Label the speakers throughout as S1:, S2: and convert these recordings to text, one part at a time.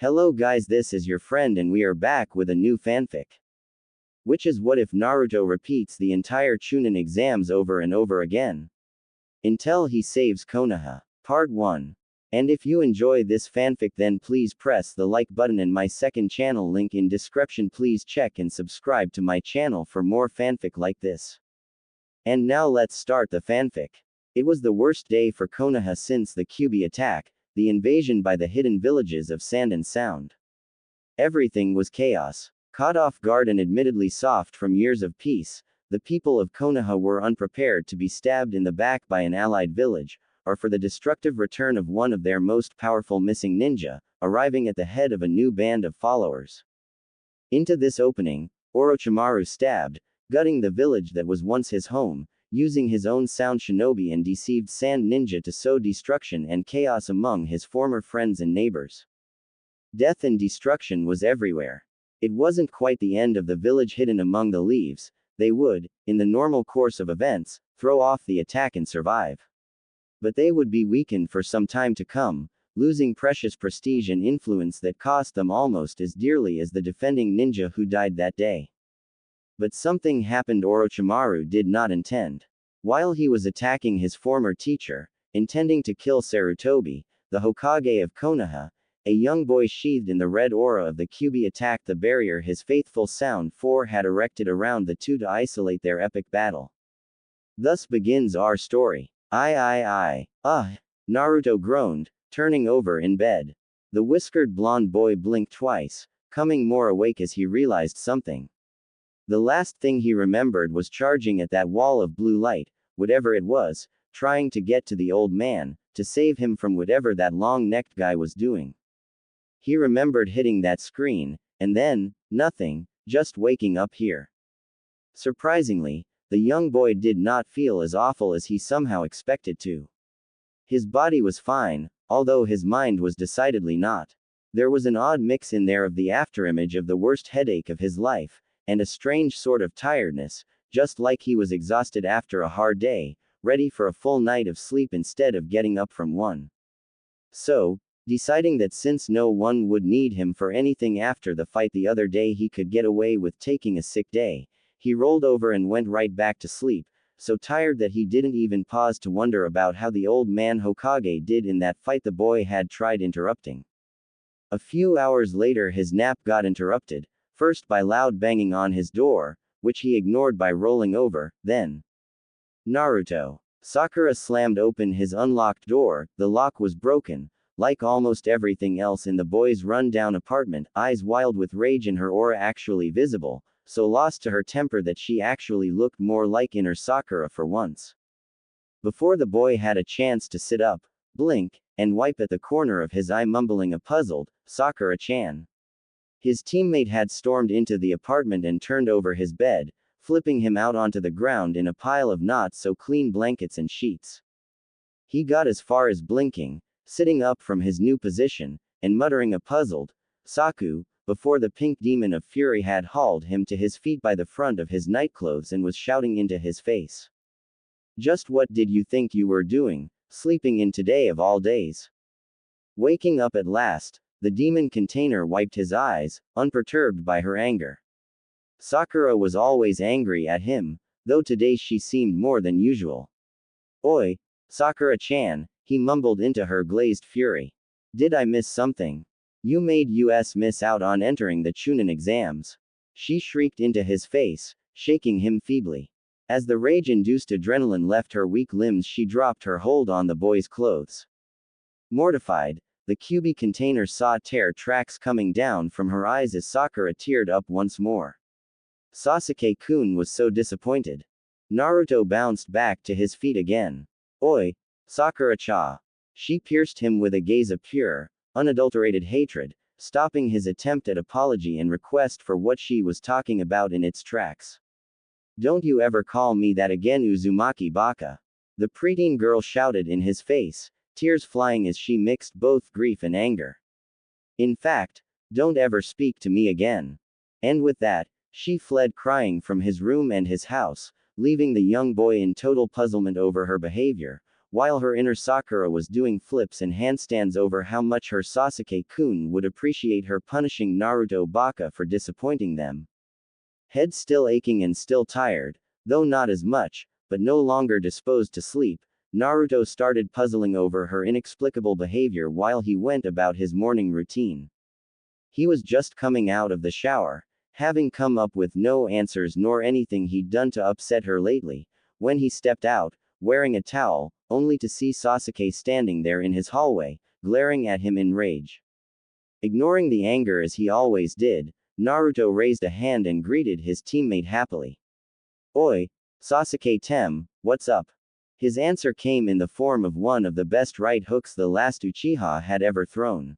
S1: Hello guys, this is your friend and we are back with a new fanfic. Which is what if Naruto repeats the entire Chunin exams over and over again? Until he saves Konoha. Part 1. And if you enjoy this fanfic then please press the like button and my second channel link in description. Please check and subscribe to my channel for more fanfic like this. And now let's start the fanfic. It was the worst day for Konoha since the Kyuubi attack, the invasion by the hidden villages of Sand and Sound. Everything was chaos. Caught off guard and admittedly soft from years of peace, the people of Konoha were unprepared to be stabbed in the back by an allied village, or for the destructive return of one of their most powerful missing ninja, arriving at the head of a new band of followers. Into this opening, Orochimaru stabbed, gutting the village that was once his home, using his own sound shinobi and deceived sand ninja to sow destruction and chaos among his former friends and neighbors. Death and destruction was everywhere. It wasn't quite the end of the village hidden among the leaves. They would, in the normal course of events, throw off the attack and survive. But they would be weakened for some time to come, losing precious prestige and influence that cost them almost as dearly as the defending ninja who died that day. But something happened Orochimaru did not intend. While he was attacking his former teacher, intending to kill Sarutobi, the Hokage of Konoha, a young boy sheathed in the red aura of the Kyuubi attacked the barrier his faithful Sound 4 had erected around the two to isolate their epic battle. Thus begins our story. Naruto groaned, turning over in bed. The whiskered blonde boy blinked twice, coming more awake as he realized something. The last thing he remembered was charging at that wall of blue light, whatever it was, trying to get to the old man, to save him from whatever that long-necked guy was doing. He remembered hitting that screen, and then, nothing, just waking up here. Surprisingly, the young boy did not feel as awful as he somehow expected to. His body was fine, although his mind was decidedly not. There was an odd mix in there of the afterimage of the worst headache of his life, and a strange sort of tiredness, just like he was exhausted after a hard day, ready for a full night of sleep instead of getting up from one. So, deciding that since no one would need him for anything after the fight the other day he could get away with taking a sick day, he rolled over and went right back to sleep, so tired that he didn't even pause to wonder about how the old man Hokage did in that fight the boy had tried interrupting. A few hours later his nap got interrupted, first by loud banging on his door, which he ignored by rolling over, then Naruto. Sakura slammed open his unlocked door. The lock was broken. Like almost everything else in the boy's run-down apartment, eyes wild with rage and her aura actually visible, so lost to her temper that she actually looked more like inner Sakura for once. Before the boy had a chance to sit up, blink, and wipe at the corner of his eye mumbling a puzzled, Sakura-chan. His teammate had stormed into the apartment and turned over his bed, flipping him out onto the ground in a pile of not-so-clean blankets and sheets. He got as far as blinking, sitting up from his new position, and muttering a puzzled, "Saku," before the pink demon of fury had hauled him to his feet by the front of his nightclothes and was shouting into his face. "Just what did you think you were doing, sleeping in today of all days?" Waking up at last, the demon container wiped his eyes, unperturbed by her anger. Sakura was always angry at him, though today she seemed more than usual. "Oi, Sakura-chan," he mumbled into her glazed fury. "Did I miss something? You made us miss out on entering the Chunin exams." She shrieked into his face, shaking him feebly. As the rage-induced adrenaline left her weak limbs she dropped her hold on the boy's clothes. Mortified, the Kyuubi container saw tear tracks coming down from her eyes as Sakura teared up once more. Sasuke-kun was so disappointed. Naruto bounced back to his feet again. "Oi, Sakura-cha." She pierced him with a gaze of pure, unadulterated hatred, stopping his attempt at apology and request for what she was talking about in its tracks. "Don't you ever call me that again, Uzumaki Baka." The preteen girl shouted in his face, tears flying as she mixed both grief and anger. "In fact, don't ever speak to me again." And with that, she fled crying from his room and his house, leaving the young boy in total puzzlement over her behavior, while her inner Sakura was doing flips and handstands over how much her Sasuke-kun would appreciate her punishing Naruto Baka for disappointing them. Head still aching and still tired, though not as much, but no longer disposed to sleep, Naruto started puzzling over her inexplicable behavior while he went about his morning routine. He was just coming out of the shower, having come up with no answers nor anything he'd done to upset her lately, when he stepped out, wearing a towel, only to see Sasuke standing there in his hallway, glaring at him in rage. Ignoring the anger as he always did, Naruto raised a hand and greeted his teammate happily. "Oi, Sasuke-tem, what's up?" His answer came in the form of one of the best right hooks the last Uchiha had ever thrown.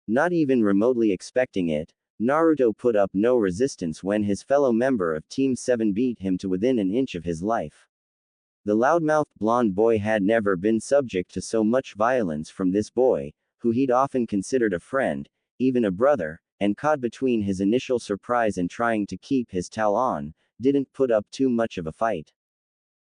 S1: Not even remotely expecting it, Naruto put up no resistance when his fellow member of Team 7 beat him to within an inch of his life. The loudmouthed blonde boy had never been subject to so much violence from this boy, who he'd often considered a friend, even a brother, and caught between his initial surprise and trying to keep his towel on, didn't put up too much of a fight.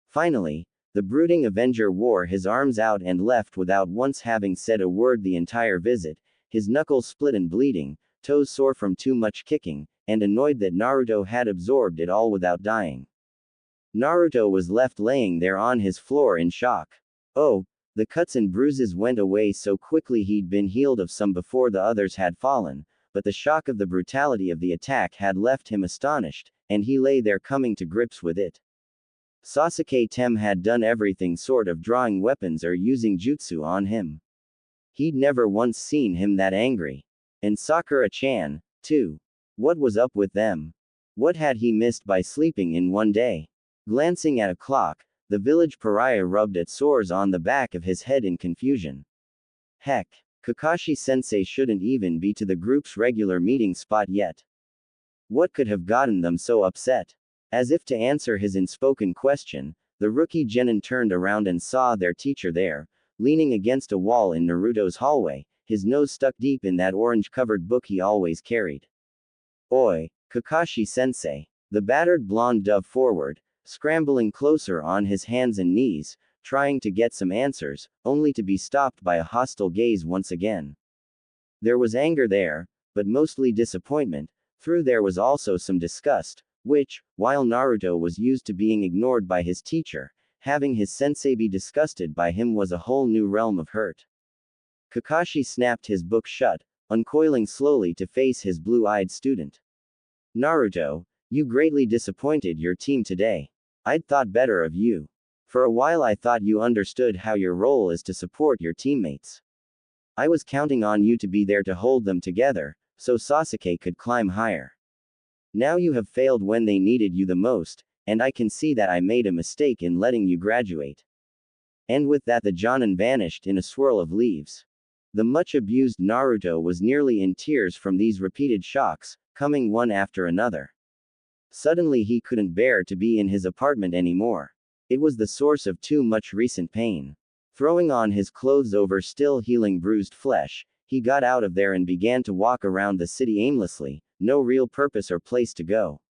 S1: Finally, the brooding Avenger wore his arms out and left without once having said a word the entire visit, his knuckles split and bleeding, toes sore from too much kicking, and annoyed that Naruto had absorbed it all without dying. Naruto was left laying there on his floor in shock. Oh, the cuts and bruises went away so quickly he'd been healed of some before the others had fallen, but the shock of the brutality of the attack had left him astonished, and he lay there coming to grips with it. Sasuke-tem had done everything sort of drawing weapons or using jutsu on him. He'd never once seen him that angry. And Sakura-chan, too. What was up with them? What had he missed by sleeping in one day? Glancing at a clock, the village pariah rubbed at sores on the back of his head in confusion. Heck, Kakashi-sensei shouldn't even be to the group's regular meeting spot yet. What could have gotten them so upset? As if to answer his unspoken question, the rookie genin turned around and saw their teacher there, leaning against a wall in Naruto's hallway, his nose stuck deep in that orange-covered book he always carried. "Oi, Kakashi-sensei." The battered blonde dove forward, scrambling closer on his hands and knees, trying to get some answers, only to be stopped by a hostile gaze once again. There was anger there, but mostly disappointment. Through there was also some disgust, which, while Naruto was used to being ignored by his teacher, having his sensei be disgusted by him was a whole new realm of hurt. Kakashi snapped his book shut, uncoiling slowly to face his blue-eyed student. "Naruto, you greatly disappointed your team today. I'd thought better of you. For a while I thought you understood how your role is to support your teammates. I was counting on you to be there to hold them together, so Sasuke could climb higher. Now you have failed when they needed you the most, and I can see that I made a mistake in letting you graduate." And with that the Jonin vanished in a swirl of leaves. The much-abused Naruto was nearly in tears from these repeated shocks, coming one after another. Suddenly he couldn't bear to be in his apartment anymore. It was the source of too much recent pain. Throwing on his clothes over still healing bruised flesh, he got out of there and began to walk around the city aimlessly, no real purpose or place to go.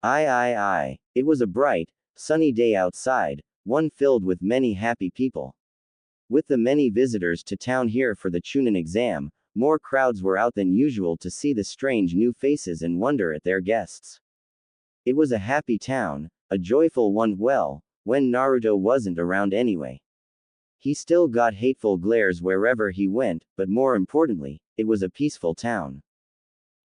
S1: It was a bright, sunny day outside, one filled with many happy people. With the many visitors to town here for the Chunin exam, more crowds were out than usual to see the strange new faces and wonder at their guests. It was a happy town, a joyful one, well, when Naruto wasn't around anyway. He still got hateful glares wherever he went, but more importantly, it was a peaceful town.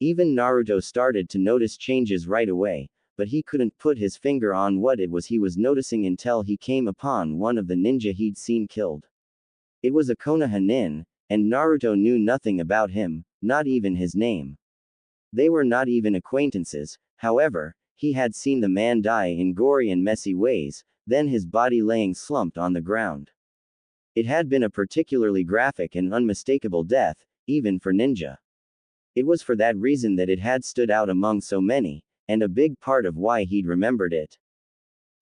S1: Even Naruto started to notice changes right away, but he couldn't put his finger on what it was he was noticing until he came upon one of the ninja he'd seen killed. It was a Konoha nin, and Naruto knew nothing about him, not even his name. They were not even acquaintances, however, he had seen the man die in gory and messy ways, then his body laying slumped on the ground. It had been a particularly graphic and unmistakable death, even for ninja. It was for that reason that it had stood out among so many, and a big part of why he'd remembered it.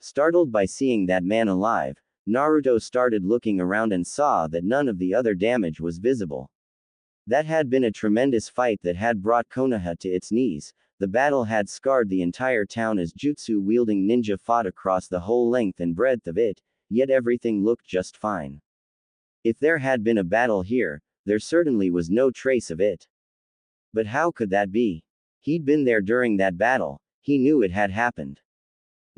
S1: Startled by seeing that man alive, Naruto started looking around and saw that none of the other damage was visible. That had been a tremendous fight that had brought Konoha to its knees. The battle had scarred the entire town as jutsu-wielding ninja fought across the whole length and breadth of it, yet everything looked just fine. If there had been a battle here, there certainly was no trace of it. But how could that be? He'd been there during that battle, he knew it had happened.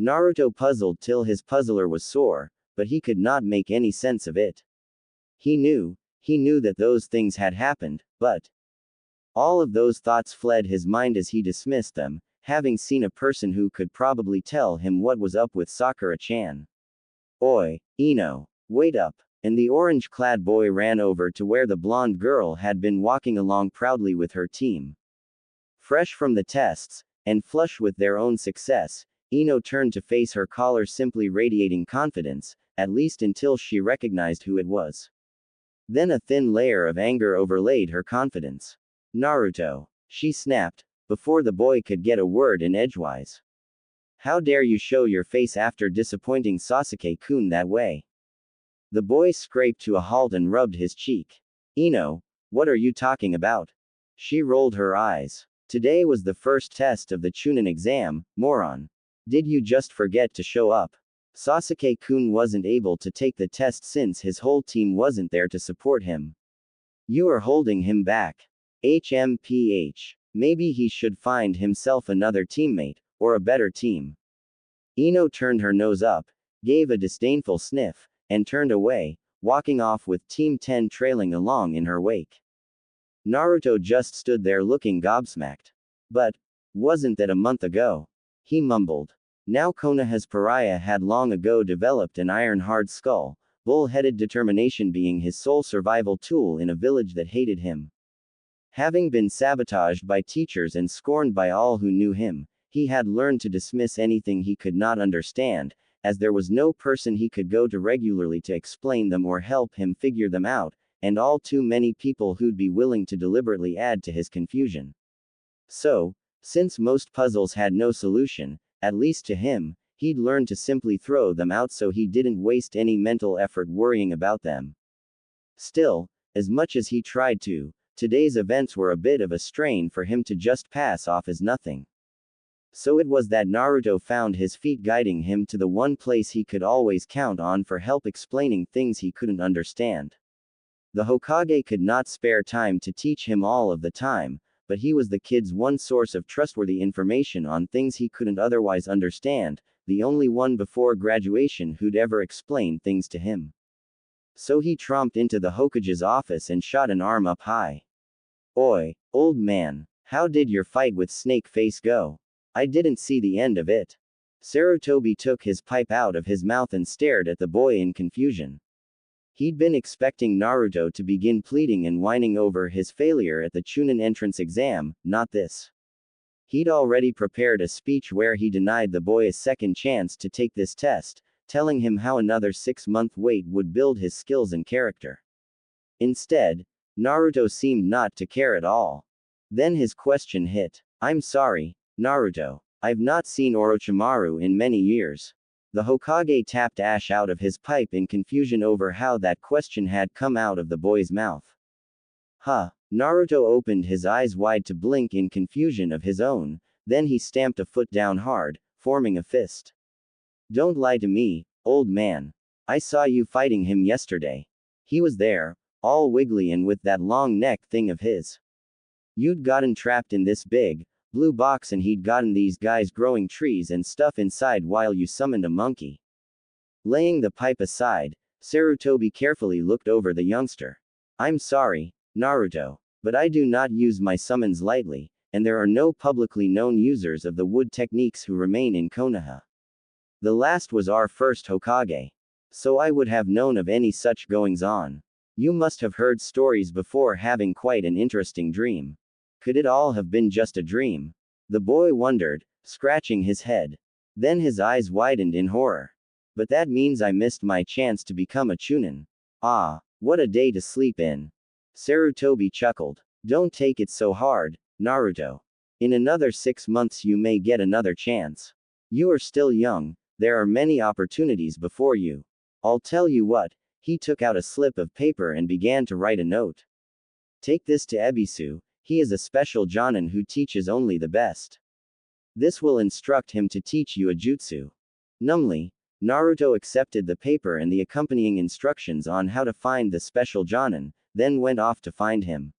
S1: Naruto puzzled till his puzzler was sore, but he could not make any sense of it. He knew that those things had happened, but all of those thoughts fled his mind as he dismissed them, having seen a person who could probably tell him what was up with Sakura-chan. Oi, Ino, wait up. And the orange-clad boy ran over to where the blonde girl had been walking along proudly with her team. Fresh from the tests, and flush with their own success, Ino turned to face her caller simply radiating confidence, at least until she recognized who it was. Then a thin layer of anger overlaid her confidence. Naruto, she snapped, before the boy could get a word in edgewise. How dare you show your face after disappointing Sasuke-kun that way? The boy scraped to a halt and rubbed his cheek. Ino, what are you talking about? She rolled her eyes. Today was the first test of the Chunin exam, moron. Did you just forget to show up? Sasuke-kun wasn't able to take the test since his whole team wasn't there to support him. You are holding him back. HMPH. Maybe he should find himself another teammate, or a better team. Ino turned her nose up, gave a disdainful sniff, and turned away, walking off with Team 10 trailing along in her wake. Naruto just stood there looking gobsmacked. But wasn't that a month ago? He mumbled. Now Konoha's pariah had long ago developed an iron-hard skull, bull-headed determination being his sole survival tool in a village that hated him. Having been sabotaged by teachers and scorned by all who knew him, he had learned to dismiss anything he could not understand, as there was no person he could go to regularly to explain them or help him figure them out, and all too many people who'd be willing to deliberately add to his confusion. So, since most puzzles had no solution, at least to him, he'd learned to simply throw them out so he didn't waste any mental effort worrying about them. Still, as much as he tried to, today's events were a bit of a strain for him to just pass off as nothing. So it was that Naruto found his feet guiding him to the one place he could always count on for help explaining things he couldn't understand. The Hokage could not spare time to teach him all of the time, but he was the kid's one source of trustworthy information on things he couldn't otherwise understand, the only one before graduation who'd ever explain things to him. So he tromped into the Hokage's office and shot an arm up high. Oi, old man, how did your fight with Snake Face go? I didn't see the end of it. Sarutobi took his pipe out of his mouth and stared at the boy in confusion. He'd been expecting Naruto to begin pleading and whining over his failure at the Chunin entrance exam, not this. He'd already prepared a speech where he denied the boy a second chance to take this test, telling him how another 6-month wait would build his skills and character. Instead, Naruto seemed not to care at all. Then his question hit. I'm sorry, Naruto. I've not seen Orochimaru in many years. The Hokage tapped ash out of his pipe in confusion over how that question had come out of the boy's mouth. Huh. Naruto opened his eyes wide to blink in confusion of his own, then he stamped a foot down hard, forming a fist. Don't lie to me, old man. I saw you fighting him yesterday. He was there, all wiggly and with that long neck thing of his. You'd gotten trapped in this big, blue box and he'd gotten these guys growing trees and stuff inside while you summoned a monkey. Laying the pipe aside, Sarutobi carefully looked over the youngster. I'm sorry, Naruto, but I do not use my summons lightly, and there are no publicly known users of the wood techniques who remain in Konoha. The last was our first Hokage. So I would have known of any such goings-on. You must have heard stories before having quite an interesting dream. Could it all have been just a dream? The boy wondered, scratching his head. Then his eyes widened in horror. But that means I missed my chance to become a Chunin. Ah, what a day to sleep in. Sarutobi chuckled. Don't take it so hard, Naruto. In another 6 months you may get another chance. You are still young, there are many opportunities before you. I'll tell you what, he took out a slip of paper and began to write a note. Take this to Ebisu, he is a special Jonin who teaches only the best. This will instruct him to teach you a jutsu. Numbly, Naruto accepted the paper and the accompanying instructions on how to find the special Jonin, then went off to find him.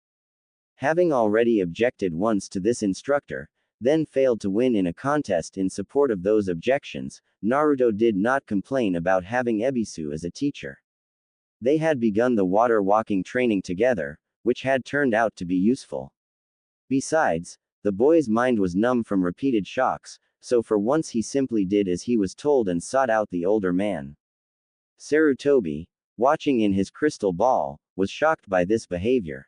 S1: Having already objected once to this instructor, then failed to win in a contest in support of those objections, Naruto did not complain about having Ebisu as a teacher. They had begun the water walking training together, which had turned out to be useful. Besides, the boy's mind was numb from repeated shocks, so for once he simply did as he was told and sought out the older man. Sarutobi, watching in his crystal ball, was shocked by this behavior.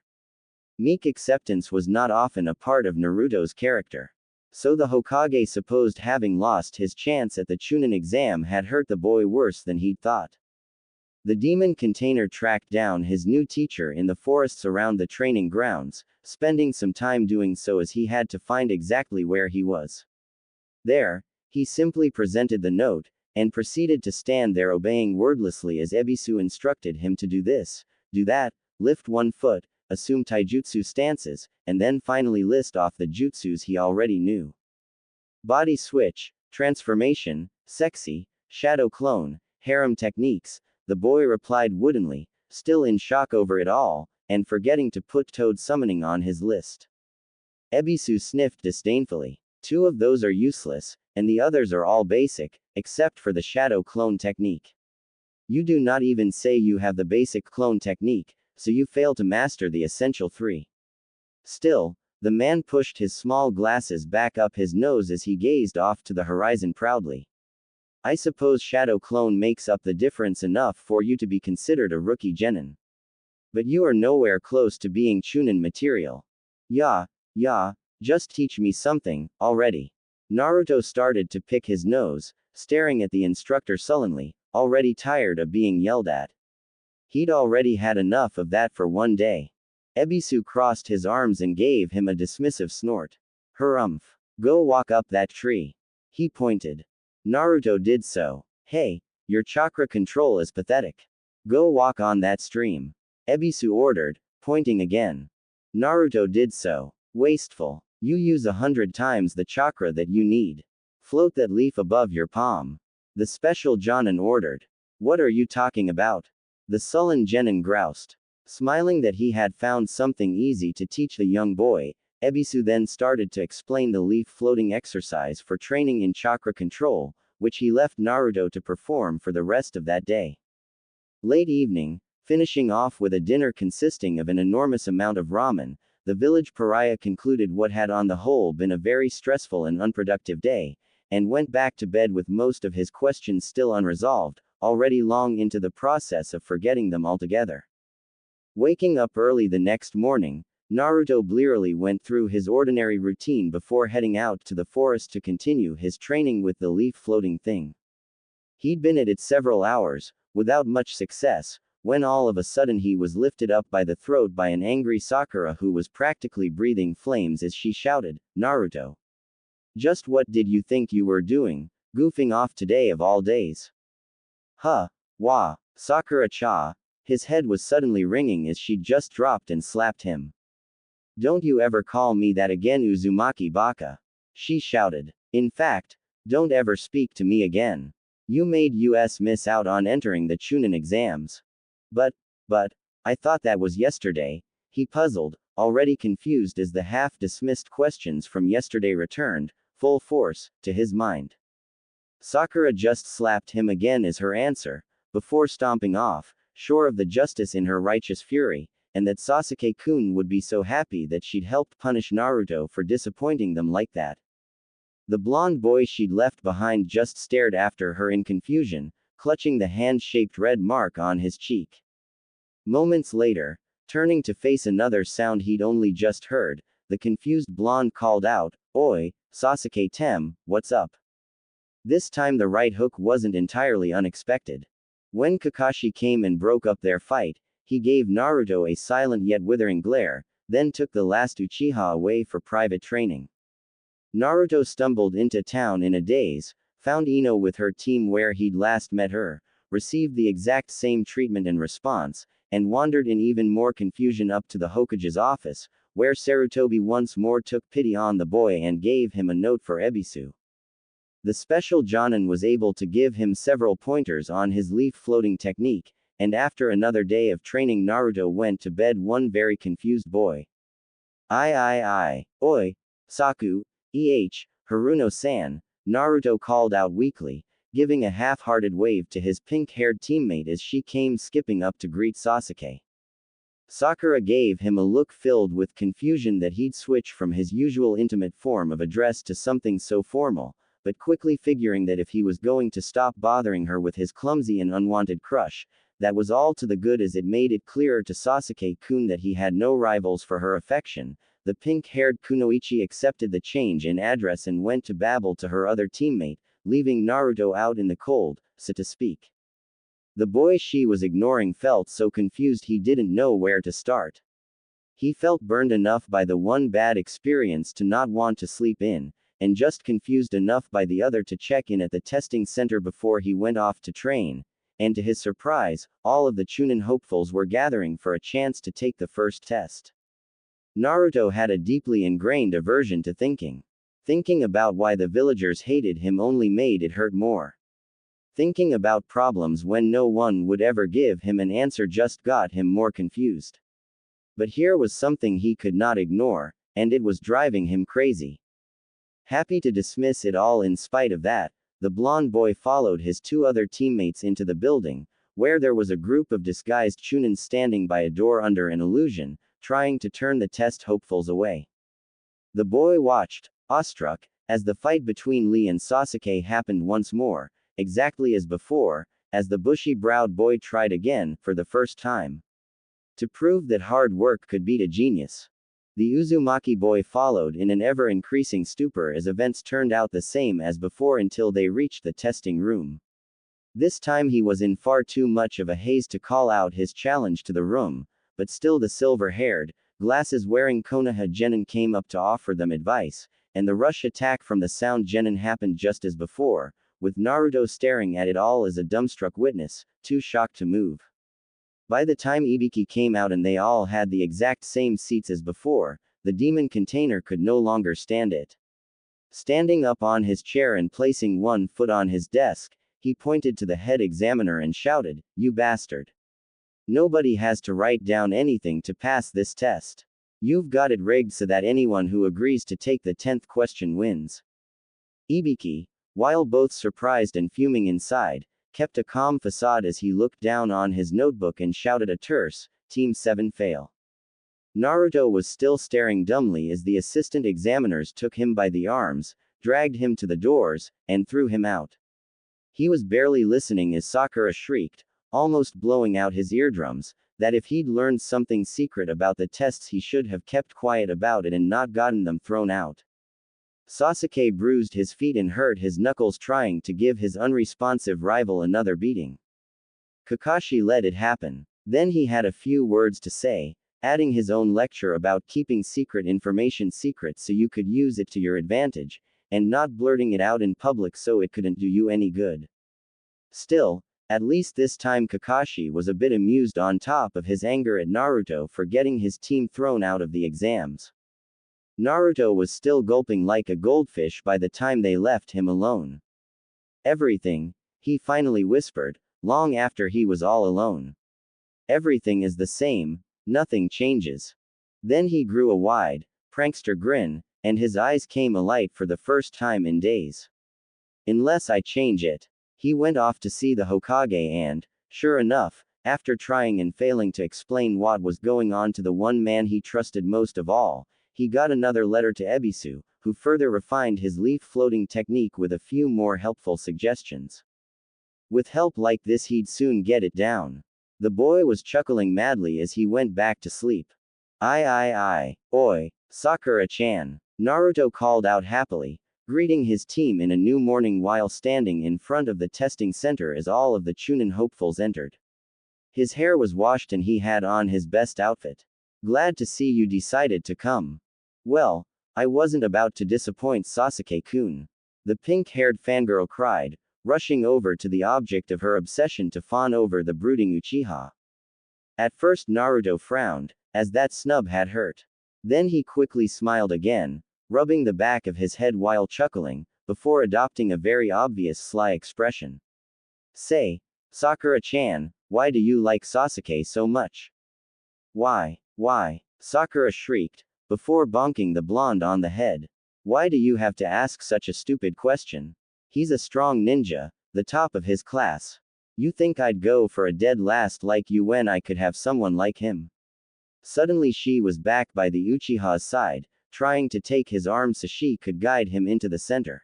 S1: Meek acceptance was not often a part of Naruto's character. So the Hokage supposed having lost his chance at the Chunin exam had hurt the boy worse than he'd thought. The demon container tracked down his new teacher in the forests around the training grounds, spending some time doing so as he had to find exactly where he was. There, he simply presented the note, and proceeded to stand there obeying wordlessly as Ebisu instructed him to do this, do that, lift one foot, assume taijutsu stances, and then finally list off the jutsus he already knew. Body switch, transformation, sexy, shadow clone, harem techniques, the boy replied woodenly, still in shock over it all, and forgetting to put toad summoning on his list. Ebisu sniffed disdainfully. 2 of those are useless, and the others are all basic, except for the shadow clone technique. You do not even say you have the basic clone technique, so you fail to master the essential 3. Still, the man pushed his small glasses back up his nose as he gazed off to the horizon proudly. I suppose shadow clone makes up the difference enough for you to be considered a rookie genin. But you are nowhere close to being Chunin material. Yeah, just teach me something, already. Naruto started to pick his nose, staring at the instructor sullenly, already tired of being yelled at. He'd already had enough of that for one day. Ebisu crossed his arms and gave him a dismissive snort. Harumph. Go walk up that tree. He pointed. Naruto did so. Hey, your chakra control is pathetic. Go walk on that stream. Ebisu ordered, pointing again. Naruto did so. Wasteful. You use 100 times the chakra that you need. Float that leaf above your palm. The special Jonin ordered. What are you talking about? The sullen genin groused. Smiling that he had found something easy to teach the young boy, Ebisu then started to explain the leaf floating exercise for training in chakra control, which he left Naruto to perform for the rest of that day. Late evening, finishing off with a dinner consisting of an enormous amount of ramen, the village pariah concluded what had on the whole been a very stressful and unproductive day, and went back to bed with most of his questions still unresolved, already long into the process of forgetting them altogether. Waking up early the next morning, Naruto blearily went through his ordinary routine before heading out to the forest to continue his training with the leaf-floating thing. He'd been at it several hours, without much success, when all of a sudden he was lifted up by the throat by an angry Sakura who was practically breathing flames as she shouted, "Naruto! Just what did you think you were doing, goofing off today of all days?" Huh, wah, Sakura-cha. His head was suddenly ringing as she just dropped and slapped him. Don't you ever call me that again, Uzumaki Baka. She shouted. In fact, don't ever speak to me again. You made us miss out on entering the Chunin exams. But, I thought that was yesterday, he puzzled, already confused as the half-dismissed questions from yesterday returned, full force, to his mind. Sakura just slapped him again as her answer, before stomping off, sure of the justice in her righteous fury, and that Sasuke-kun would be so happy that she'd helped punish Naruto for disappointing them like that. The blonde boy she'd left behind just stared after her in confusion, clutching the hand-shaped red mark on his cheek. Moments later, turning to face another sound he'd only just heard, the confused blonde called out, "Oi, Sasuke-tem, what's up?" This time the right hook wasn't entirely unexpected. When Kakashi came and broke up their fight, he gave Naruto a silent yet withering glare, then took the last Uchiha away for private training. Naruto stumbled into town in a daze, found Ino with her team where he'd last met her, received the exact same treatment and response, and wandered in even more confusion up to the Hokage's office, where Sarutobi once more took pity on the boy and gave him a note for Ebisu. The special Jonin was able to give him several pointers on his leaf floating technique, and after another day of training Naruto went to bed one very confused boy. Oi, Saku, Haruno-san, Naruto called out weakly, giving a half-hearted wave to his pink-haired teammate as she came skipping up to greet Sasuke. Sakura gave him a look filled with confusion that he'd switch from his usual intimate form of address to something so formal, but quickly figuring that if he was going to stop bothering her with his clumsy and unwanted crush, that was all to the good as it made it clearer to Sasuke-kun that he had no rivals for her affection. The pink-haired Kunoichi accepted the change in address and went to babble to her other teammate, leaving Naruto out in the cold, so to speak. The boy she was ignoring felt so confused he didn't know where to start. He felt burned enough by the one bad experience to not want to sleep in, and just confused enough by the other to check in at the testing center before he went off to train. And to his surprise, all of the Chunin hopefuls were gathering for a chance to take the first test. Naruto had a deeply ingrained aversion to thinking. Thinking about why the villagers hated him only made it hurt more. Thinking about problems when no one would ever give him an answer just got him more confused. But here was something he could not ignore, and it was driving him crazy. Happy to dismiss it all in spite of that, the blonde boy followed his two other teammates into the building, where there was a group of disguised Chunin standing by a door under an illusion, trying to turn the test hopefuls away. The boy watched, awestruck, as the fight between Lee and Sasuke happened once more, exactly as before, as the bushy-browed boy tried again, for the first time. To prove that hard work could beat a genius. The Uzumaki boy followed in an ever-increasing stupor as events turned out the same as before until they reached the testing room. This time he was in far too much of a haze to call out his challenge to the room, but still the silver-haired, glasses-wearing Konoha genin came up to offer them advice, and the rush attack from the sound genin happened just as before, with Naruto staring at it all as a dumbstruck witness, too shocked to move. By the time Ibiki came out and they all had the exact same seats as before, the demon container could no longer stand it. Standing up on his chair and placing one foot on his desk, he pointed to the head examiner and shouted, "You bastard. Nobody has to write down anything to pass this test. You've got it rigged so that anyone who agrees to take the 10th question wins." Ibiki, while both surprised and fuming inside, kept a calm facade as he looked down on his notebook and shouted a terse, "Team 7 fail." Naruto was still staring dumbly as the assistant examiners took him by the arms, dragged him to the doors, and threw him out. He was barely listening as Sakura shrieked, almost blowing out his eardrums, that if he'd learned something secret about the tests he should have kept quiet about it and not gotten them thrown out. Sasuke bruised his feet and hurt his knuckles trying to give his unresponsive rival another beating. Kakashi let it happen. Then he had a few words to say, adding his own lecture about keeping secret information secret so you could use it to your advantage, and not blurting it out in public so it couldn't do you any good. Still, at least this time Kakashi was a bit amused on top of his anger at Naruto for getting his team thrown out of the exams. Naruto was still gulping like a goldfish by the time they left him alone. "Everything," he finally whispered, long after he was all alone. "Everything is the same, nothing changes." Then he grew a wide, prankster grin, and his eyes came alight for the first time in days. "Unless I change it." He went off to see the Hokage and, sure enough, after trying and failing to explain what was going on to the one man he trusted most of all, he got another letter to Ebisu, who further refined his leaf floating technique with a few more helpful suggestions. With help like this he'd soon get it down. The boy was chuckling madly as he went back to sleep. Oi, Sakura-chan," Naruto called out happily, greeting his team in a new morning while standing in front of the testing center as all of the Chunin hopefuls entered. His hair was washed and he had on his best outfit. "Glad to see you decided to come." "Well, I wasn't about to disappoint Sasuke-kun," the pink-haired fangirl cried, rushing over to the object of her obsession to fawn over the brooding Uchiha. At first Naruto frowned, as that snub had hurt. Then he quickly smiled again, rubbing the back of his head while chuckling, before adopting a very obvious sly expression. Say, Sakura-chan, why do you like Sasuke so much? Why? Sakura shrieked, before bonking the blonde on the head. Why do you have to ask such a stupid question? He's a strong ninja, the top of his class. You think I'd go for a dead last like you when I could have someone like him? Suddenly she was back by the Uchiha's side, trying to take his arm so she could guide him into the center.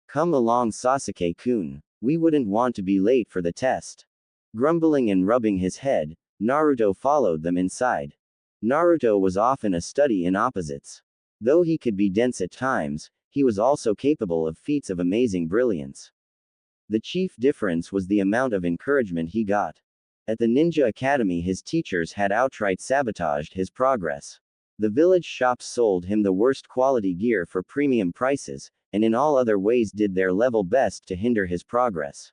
S1: Come along Sasuke-kun, we wouldn't want to be late for the test. Grumbling and rubbing his head, Naruto followed them inside. Naruto was often a study in opposites. Though he could be dense at times, he was also capable of feats of amazing brilliance. The chief difference was the amount of encouragement he got. At the Ninja Academy his teachers had outright sabotaged his progress. The village shops sold him the worst quality gear for premium prices, and in all other ways did their level best to hinder his progress.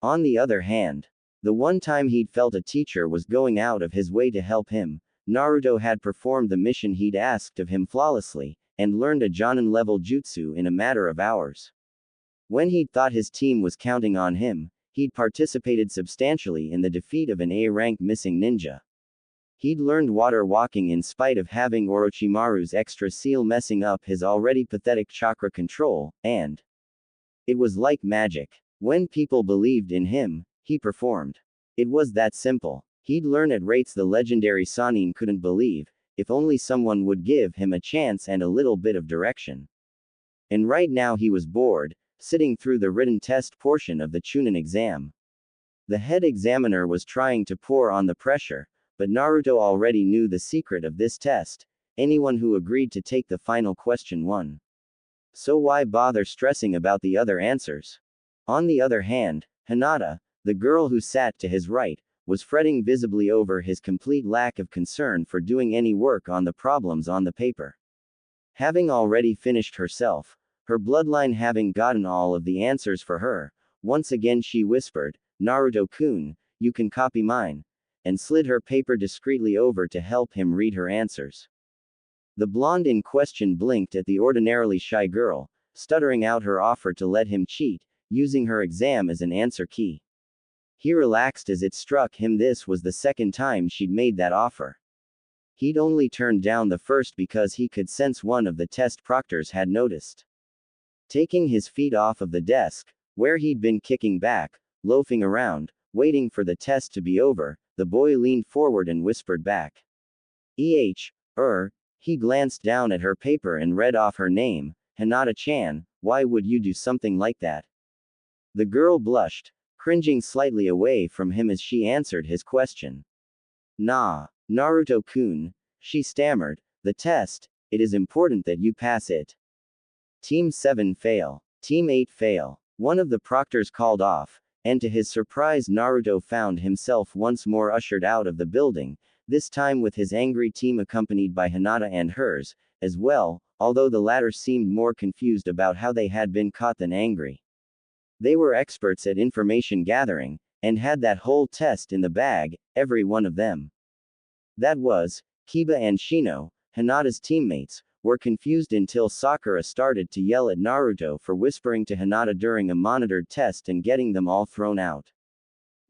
S1: On the other hand, the one time he'd felt a teacher was going out of his way to help him, Naruto had performed the mission he'd asked of him flawlessly, and learned a Jonin-level jutsu in a matter of hours. When he'd thought his team was counting on him, he'd participated substantially in the defeat of an A-rank missing ninja. He'd learned water walking in spite of having Orochimaru's extra seal messing up his already pathetic chakra control, and it was like magic. When people believed in him, he performed. It was that simple. He'd learn at rates the legendary Sannin couldn't believe, if only someone would give him a chance and a little bit of direction. And right now he was bored, sitting through the written test portion of the Chunin exam. The head examiner was trying to pour on the pressure, but Naruto already knew the secret of this test: anyone who agreed to take the final question won. So why bother stressing about the other answers? On the other hand, Hinata, the girl who sat to his right, was fretting visibly over his complete lack of concern for doing any work on the problems on the paper. Having already finished herself, her bloodline having gotten all of the answers for her, once again she whispered, Naruto-kun, you can copy mine, and slid her paper discreetly over to help him read her answers. The blonde in question blinked at the ordinarily shy girl, stuttering out her offer to let him cheat, using her exam as an answer key. He relaxed as it struck him this was the second time she'd made that offer. He'd only turned down the first because he could sense one of the test proctors had noticed. Taking his feet off of the desk, where he'd been kicking back, loafing around, waiting for the test to be over, the boy leaned forward and whispered back. He glanced down at her paper and read off her name, Hinata-chan, why would you do something like that? The girl blushed, cringing slightly away from him as she answered his question. Nah, Naruto-kun, she stammered, the test, it is important that you pass it. Team 7 fail. Team 8 fail. One of the proctors called off, and to his surprise Naruto found himself once more ushered out of the building, this time with his angry team accompanied by Hinata and hers, as well, although the latter seemed more confused about how they had been caught than angry. They were experts at information gathering, and had that whole test in the bag, every one of them. That was, Kiba and Shino, Hinata's teammates, were confused until Sakura started to yell at Naruto for whispering to Hinata during a monitored test and getting them all thrown out.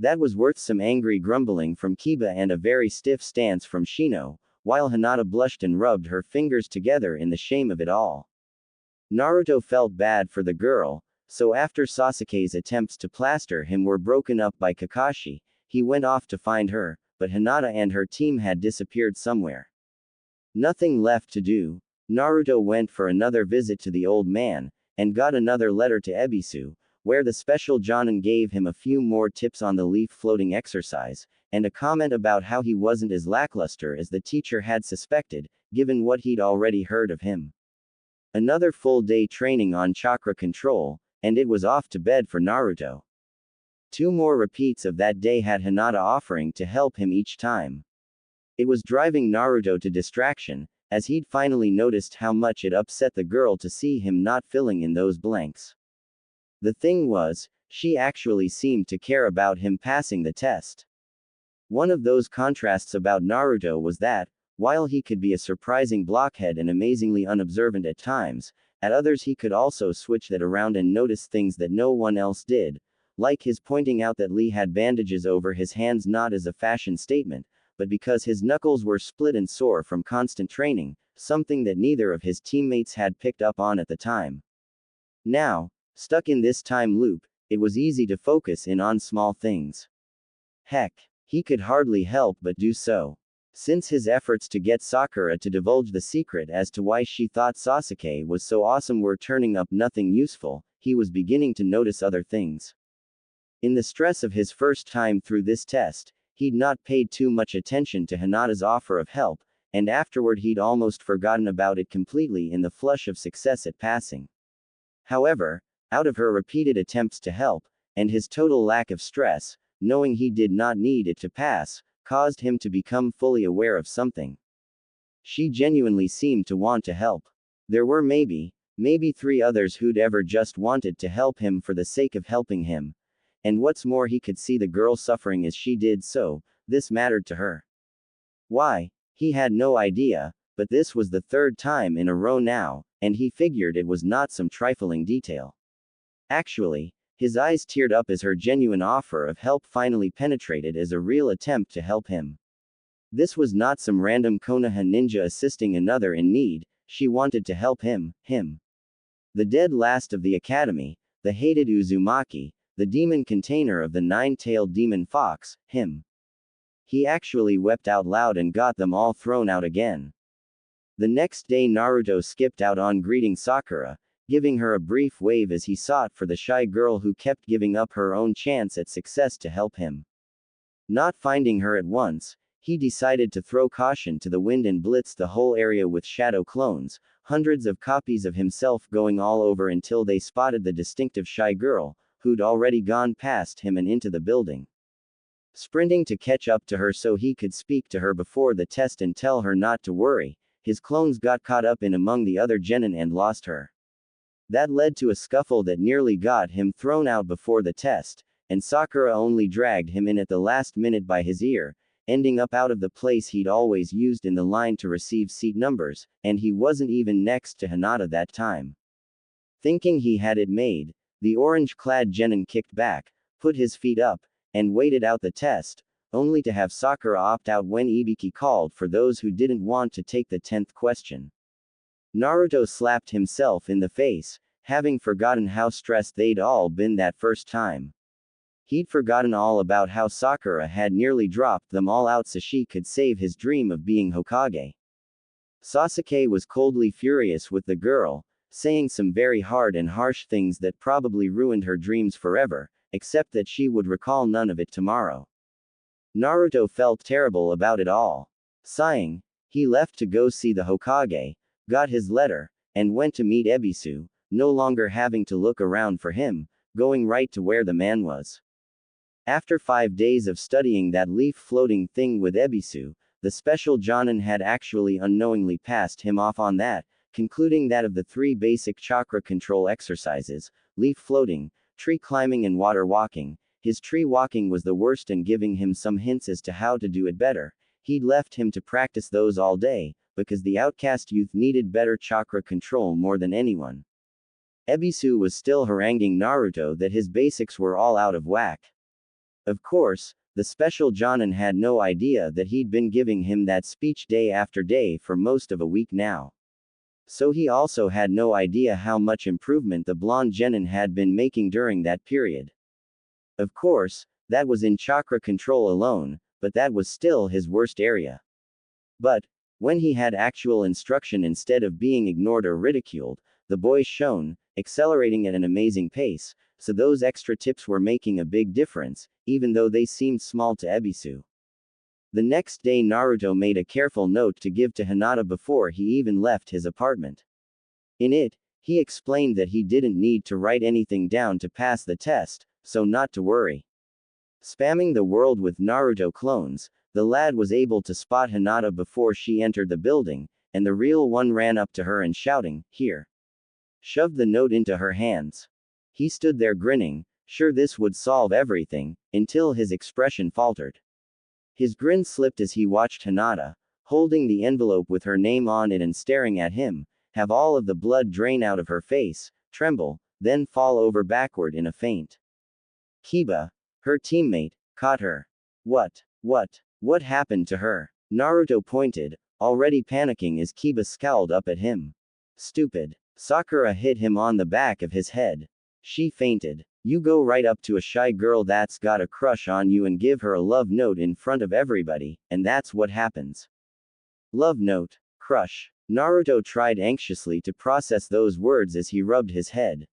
S1: That was worth some angry grumbling from Kiba and a very stiff stance from Shino, while Hinata blushed and rubbed her fingers together in the shame of it all. Naruto felt bad for the girl, so after Sasuke's attempts to plaster him were broken up by Kakashi, he went off to find her, but Hinata and her team had disappeared somewhere. Nothing left to do, Naruto went for another visit to the old man, and got another letter to Ebisu, where the special Jonin gave him a few more tips on the leaf floating exercise, and a comment about how he wasn't as lackluster as the teacher had suspected, given what he'd already heard of him. Another full day training on chakra control, and it was off to bed for Naruto. 2 more repeats of that day had Hinata offering to help him each time. It was driving Naruto to distraction, as he'd finally noticed how much it upset the girl to see him not filling in those blanks. The thing was, she actually seemed to care about him passing the test. One of those contrasts about Naruto was that, while he could be a surprising blockhead and amazingly unobservant at times, At others he could also switch that around and notice things that no one else did, like his pointing out that Lee had bandages over his hands not as a fashion statement, but because his knuckles were split and sore from constant training, something that neither of his teammates had picked up on at the time. Now, stuck in this time loop, it was easy to focus in on small things. Heck, he could hardly help but do so. Since his efforts to get Sakura to divulge the secret as to why she thought Sasuke was so awesome were turning up nothing useful, he was beginning to notice other things. In the stress of his first time through this test, he'd not paid too much attention to Hinata's offer of help, and afterward he'd almost forgotten about it completely in the flush of success at passing. However, out of her repeated attempts to help, and his total lack of stress, knowing he did not need it to pass, caused him to become fully aware of something. She genuinely seemed to want to help. There were maybe 3 others who'd ever just wanted to help him for the sake of helping him. And what's more, he could see the girl suffering as she did, so this mattered to her. Why? He had no idea, but this was the 3rd time in a row now, and he figured it was not some trifling detail. Actually, his eyes teared up as her genuine offer of help finally penetrated as a real attempt to help him. This was not some random Konoha ninja assisting another in need, she wanted to help him. The dead last of the academy, the hated Uzumaki, the demon container of the 9-tailed demon fox, him. He actually wept out loud and got them all thrown out again. The next day Naruto skipped out on greeting Sakura, giving her a brief wave as he sought for the shy girl who kept giving up her own chance at success to help him. Not finding her at once, he decided to throw caution to the wind and blitz the whole area with shadow clones, hundreds of copies of himself going all over until they spotted the distinctive shy girl, who'd already gone past him and into the building. Sprinting to catch up to her so he could speak to her before the test and tell her not to worry, his clones got caught up in among the other genin and lost her. That led to a scuffle that nearly got him thrown out before the test, and Sakura only dragged him in at the last minute by his ear, ending up out of the place he'd always used in the line to receive seat numbers, and he wasn't even next to Hinata that time. Thinking he had it made, the orange-clad genin kicked back, put his feet up, and waited out the test, only to have Sakura opt out when Ibiki called for those who didn't want to take the 10th question. Naruto slapped himself in the face, having forgotten how stressed they'd all been that first time. He'd forgotten all about how Sakura had nearly dropped them all out so she could save his dream of being Hokage. Sasuke was coldly furious with the girl, saying some very hard and harsh things that probably ruined her dreams forever, except that she would recall none of it tomorrow. Naruto felt terrible about it all. Sighing, he left to go see the Hokage, got his letter, and went to meet Ebisu, no longer having to look around for him, going right to where the man was. After 5 days of studying that leaf-floating thing with Ebisu, the special Jonin had actually unknowingly passed him off on that, concluding that of the 3 basic chakra control exercises, leaf floating, tree climbing and water walking, his tree walking was the worst, and giving him some hints as to how to do it better, he'd left him to practice those all day, because the outcast youth needed better chakra control more than anyone. Ebisu was still haranguing Naruto that his basics were all out of whack. Of course, the special Jonin had no idea that he'd been giving him that speech day after day for most of a week now. So he also had no idea how much improvement the blonde genin had been making during that period. Of course, that was in chakra control alone, but that was still his worst area. But, when he had actual instruction instead of being ignored or ridiculed, the boy shone, accelerating at an amazing pace, so those extra tips were making a big difference, even though they seemed small to Ebisu. The next day Naruto made a careful note to give to Hinata before he even left his apartment. In it, he explained that he didn't need to write anything down to pass the test, so not to worry. Spamming the world with Naruto clones, the lad was able to spot Hinata before she entered the building, and the real one ran up to her and shouting, "Here!" shoved the note into her hands. He stood there grinning, sure this would solve everything, until his expression faltered. His grin slipped as he watched Hinata, holding the envelope with her name on it and staring at him, have all of the blood drain out of her face, tremble, then fall over backward in a faint. Kiba, her teammate, caught her. What happened to her? Naruto pointed, already panicking as Kiba scowled up at him. Stupid. Sakura hit him on the back of his head. She fainted. You go right up to a shy girl that's got a crush on you and give her a love note in front of everybody, and that's what happens. Love note. Crush. Naruto tried anxiously to process those words as he rubbed his head.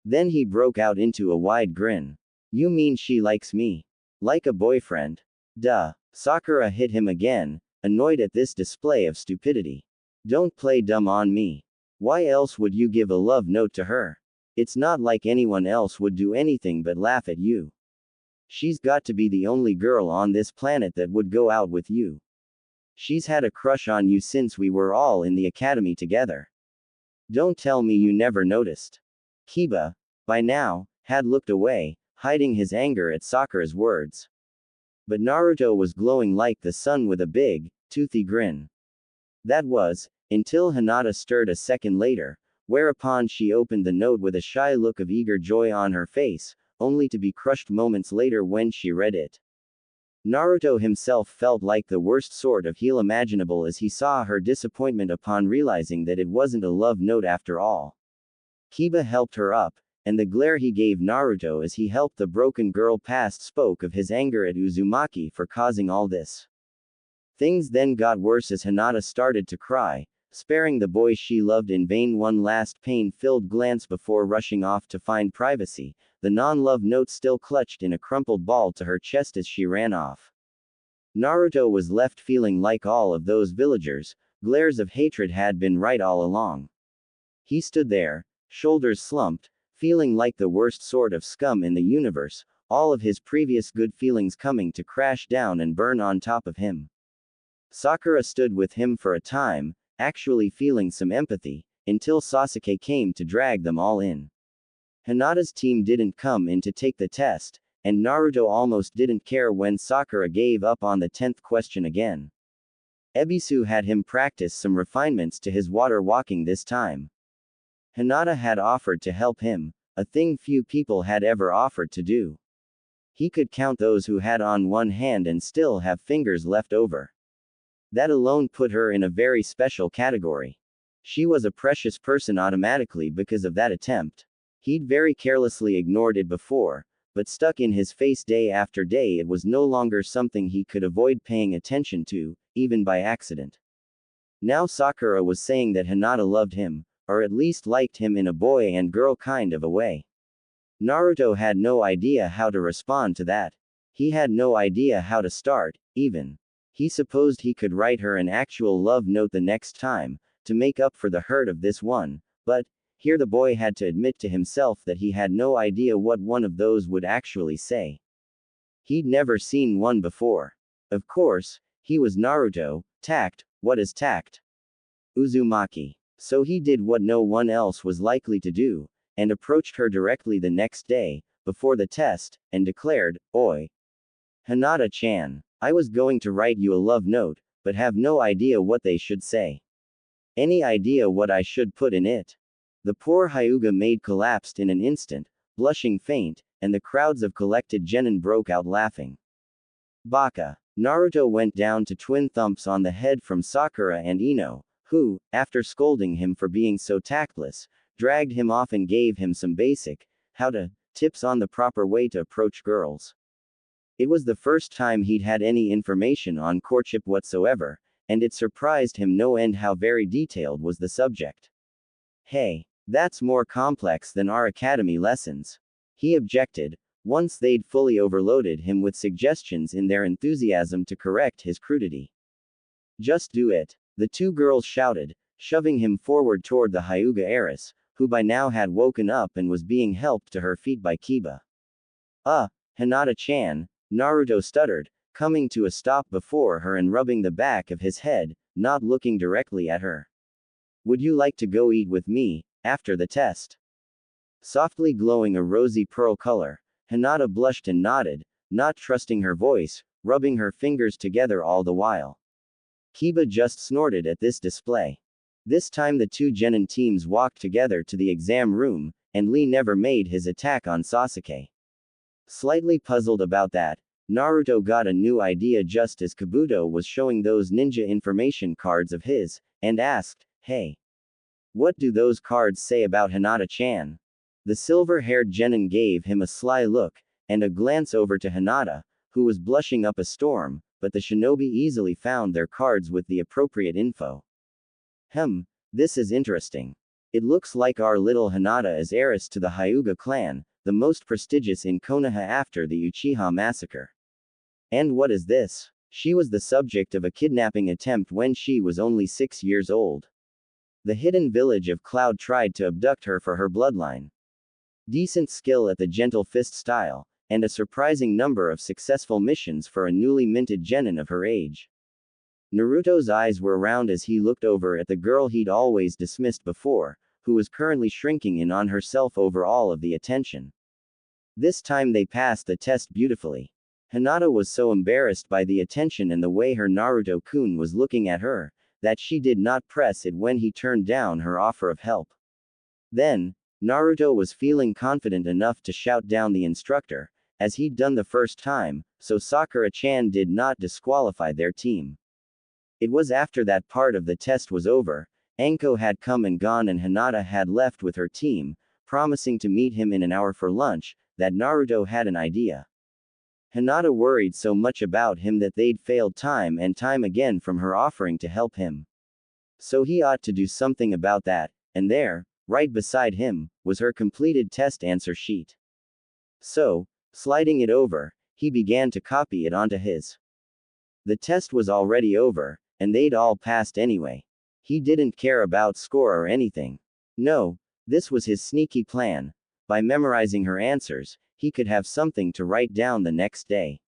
S1: Then he broke out into a wide grin. You mean she likes me? Like a boyfriend? Duh. Sakura hit him again, annoyed at this display of stupidity. Don't play dumb on me. Why else would you give a love note to her? It's not like anyone else would do anything but laugh at you. She's got to be the only girl on this planet that would go out with you. She's had a crush on you since we were all in the academy together. Don't tell me you never noticed. Kiba, by now, had looked away, hiding his anger at Sakura's words. But Naruto was glowing like the sun with a big, toothy grin. That was, until Hinata stirred a second later, whereupon she opened the note with a shy look of eager joy on her face, only to be crushed moments later when she read it. Naruto himself felt like the worst sort of heel imaginable as he saw her disappointment upon realizing that it wasn't a love note after all. Kiba helped her up, and the glare he gave Naruto as he helped the broken girl past spoke of his anger at Uzumaki for causing all this. Things then got worse as Hinata started to cry, sparing the boy she loved in vain one last pain-filled glance before rushing off to find privacy, the non-love note still clutched in a crumpled ball to her chest as she ran off. Naruto was left feeling like all of those villagers, glares of hatred had been right all along. He stood there, shoulders slumped, feeling like the worst sort of scum in the universe, all of his previous good feelings coming to crash down and burn on top of him. Sakura stood with him for a time, actually feeling some empathy, until Sasuke came to drag them all in. Hinata's team didn't come in to take the test, and Naruto almost didn't care when Sakura gave up on the 10th question again. Ebisu had him practice some refinements to his water walking this time. Hinata had offered to help him, a thing few people had ever offered to do. He could count those who had on one hand and still have fingers left over. That alone put her in a very special category. She was a precious person automatically because of that attempt. He'd very carelessly ignored it before, but stuck in his face day after day it was no longer something he could avoid paying attention to, even by accident. Now Sakura was saying that Hinata loved him, or at least liked him in a boy and girl kind of a way. Naruto had no idea how to respond to that. He had no idea how to start, even. He supposed he could write her an actual love note the next time, to make up for the hurt of this one, but, here the boy had to admit to himself that he had no idea what one of those would actually say. He'd never seen one before. Of course, he was Naruto. Tact, what is tact? Uzumaki. So he did what no one else was likely to do, and approached her directly the next day, before the test, and declared, Oi. Hinata-chan. I was going to write you a love note, but have no idea what they should say. Any idea what I should put in it? The poor Hyuga maid collapsed in an instant, blushing faint, and the crowds of collected genin broke out laughing. Baka. Naruto went down to twin thumps on the head from Sakura and Ino, who, after scolding him for being so tactless, dragged him off and gave him some basic, tips on the proper way to approach girls. It was the first time he'd had any information on courtship whatsoever, and it surprised him no end how very detailed was the subject. Hey, that's more complex than our academy lessons. He objected, once they'd fully overloaded him with suggestions in their enthusiasm to correct his crudity. Just do it, the two girls shouted, shoving him forward toward the Hyuga heiress, who by now had woken up and was being helped to her feet by Kiba. Hinata-chan, Naruto stuttered, coming to a stop before her and rubbing the back of his head, not looking directly at her. Would you like to go eat with me, after the test? Softly glowing a rosy pearl color, Hinata blushed and nodded, not trusting her voice, rubbing her fingers together all the while. Kiba just snorted at this display. This time the two genin teams walked together to the exam room, and Lee never made his attack on Sasuke. Slightly puzzled about that, Naruto got a new idea just as Kabuto was showing those ninja information cards of his, and asked, "Hey, what do those cards say about Hinata-chan?" The silver-haired genin gave him a sly look, and a glance over to Hinata, who was blushing up a storm, but the shinobi easily found their cards with the appropriate info. This is interesting. It looks like our little Hinata is heiress to the Hyuga clan, the most prestigious in Konoha after the Uchiha massacre. And what is this? She was the subject of a kidnapping attempt when she was only 6 years old. The hidden village of Cloud tried to abduct her for her bloodline. Decent skill at the gentle fist style, and a surprising number of successful missions for a newly minted genin of her age. Naruto's eyes were round as he looked over at the girl he'd always dismissed before, who was currently shrinking in on herself over all of the attention. This time they passed the test beautifully. Hinata was so embarrassed by the attention and the way her Naruto-kun was looking at her, that she did not press it when he turned down her offer of help. Then, Naruto was feeling confident enough to shout down the instructor, as he'd done the first time, so Sakura-chan did not disqualify their team. It was after that part of the test was over, Anko had come and gone and Hinata had left with her team, promising to meet him in an hour for lunch, that Naruto had an idea. Hinata worried so much about him that they'd failed time and time again from her offering to help him. So he ought to do something about that, and there, right beside him, was her completed test answer sheet. So, sliding it over, he began to copy it onto his. The test was already over, and they'd all passed anyway. He didn't care about score or anything. No, this was his sneaky plan. By memorizing her answers, he could have something to write down the next day.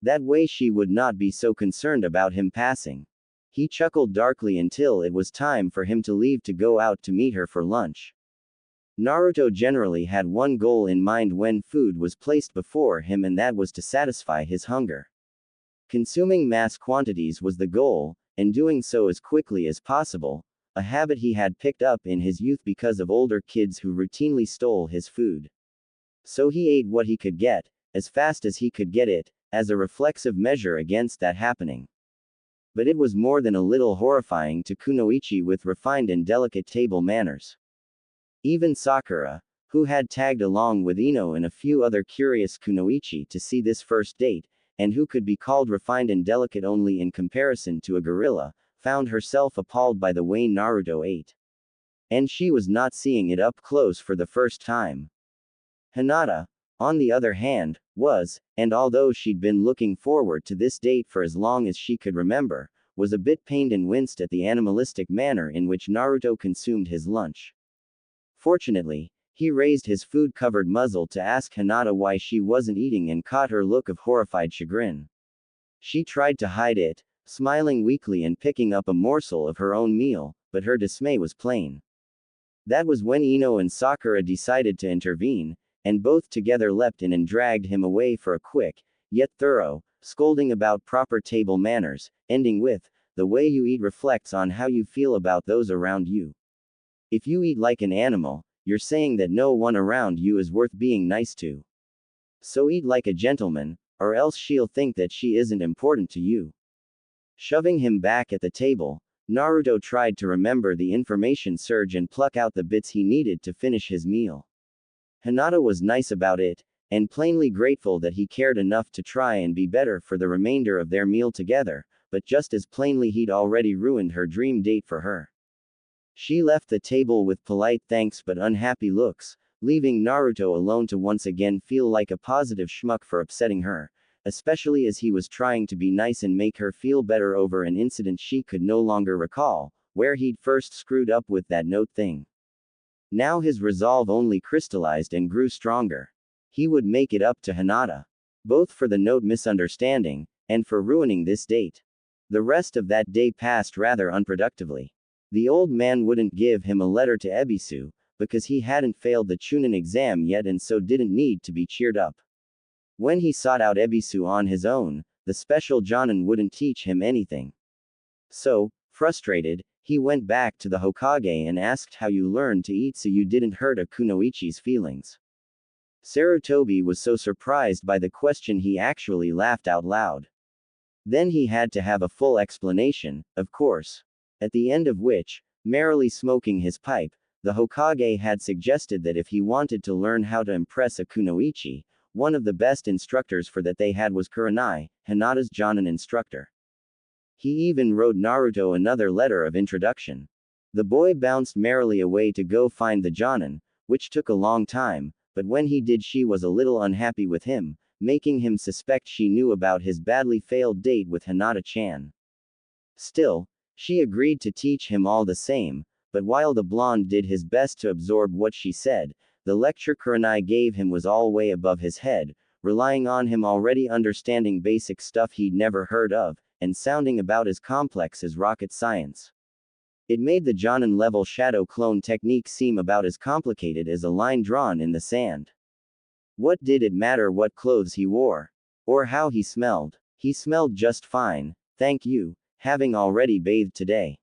S1: That way she would not be so concerned about him passing. He chuckled darkly until it was time for him to leave to go out to meet her for lunch. Naruto generally had one goal in mind when food was placed before him, and that was to satisfy his hunger. Consuming mass quantities was the goal, and doing so as quickly as possible, a habit he had picked up in his youth because of older kids who routinely stole his food. So he ate what he could get, as fast as he could get it, as a reflexive measure against that happening. But it was more than a little horrifying to Kunoichi with refined and delicate table manners. Even Sakura, who had tagged along with Ino and a few other curious Kunoichi to see this first date, and who could be called refined and delicate only in comparison to a gorilla, found herself appalled by the way Naruto ate. And she was not seeing it up close for the first time. Hinata, on the other hand, was, and although she'd been looking forward to this date for as long as she could remember, was a bit pained and winced at the animalistic manner in which Naruto consumed his lunch. Fortunately, he raised his food-covered muzzle to ask Hinata why she wasn't eating and caught her look of horrified chagrin. She tried to hide it, smiling weakly and picking up a morsel of her own meal, but her dismay was plain. That was when Ino and Sakura decided to intervene, and both together leapt in and dragged him away for a quick, yet thorough, scolding about proper table manners, ending with, "The way you eat reflects on how you feel about those around you. If you eat like an animal, you're saying that no one around you is worth being nice to. So eat like a gentleman, or else she'll think that she isn't important to you." Shoving him back at the table, Naruto tried to remember the information surge and pluck out the bits he needed to finish his meal. Hinata was nice about it, and plainly grateful that he cared enough to try and be better for the remainder of their meal together, but just as plainly he'd already ruined her dream date for her. She left the table with polite thanks but unhappy looks, leaving Naruto alone to once again feel like a positive schmuck for upsetting her, especially as he was trying to be nice and make her feel better over an incident she could no longer recall, where he'd first screwed up with that note thing. Now his resolve only crystallized and grew stronger. He would make it up to Hinata. Both for the note misunderstanding, and for ruining this date. The rest of that day passed rather unproductively. The old man wouldn't give him a letter to Ebisu, because he hadn't failed the Chunin exam yet and so didn't need to be cheered up. When he sought out Ebisu on his own, the special Jonin wouldn't teach him anything. So, frustrated, He went back to the Hokage and asked how you learned to eat so you didn't hurt a kunoichi's feelings. Sarutobi was so surprised by the question he actually laughed out loud. Then he had to have a full explanation, of course. At the end of which, merrily smoking his pipe, the Hokage had suggested that if he wanted to learn how to impress a kunoichi, one of the best instructors for that they had was Kurenai, Hinata's Jonin instructor. He even wrote Naruto another letter of introduction. The boy bounced merrily away to go find the Jonin, which took a long time, but when he did she was a little unhappy with him, making him suspect she knew about his badly failed date with Hinata-chan. Still, she agreed to teach him all the same, but while the blonde did his best to absorb what she said, the lecture Kurenai gave him was all way above his head, relying on him already understanding basic stuff he'd never heard of, and sounding about as complex as rocket science. It made the Jonin level shadow clone technique seem about as complicated as a line drawn in the sand. What did it matter what clothes he wore? Or how he smelled? He smelled just fine, thank you, having already bathed today.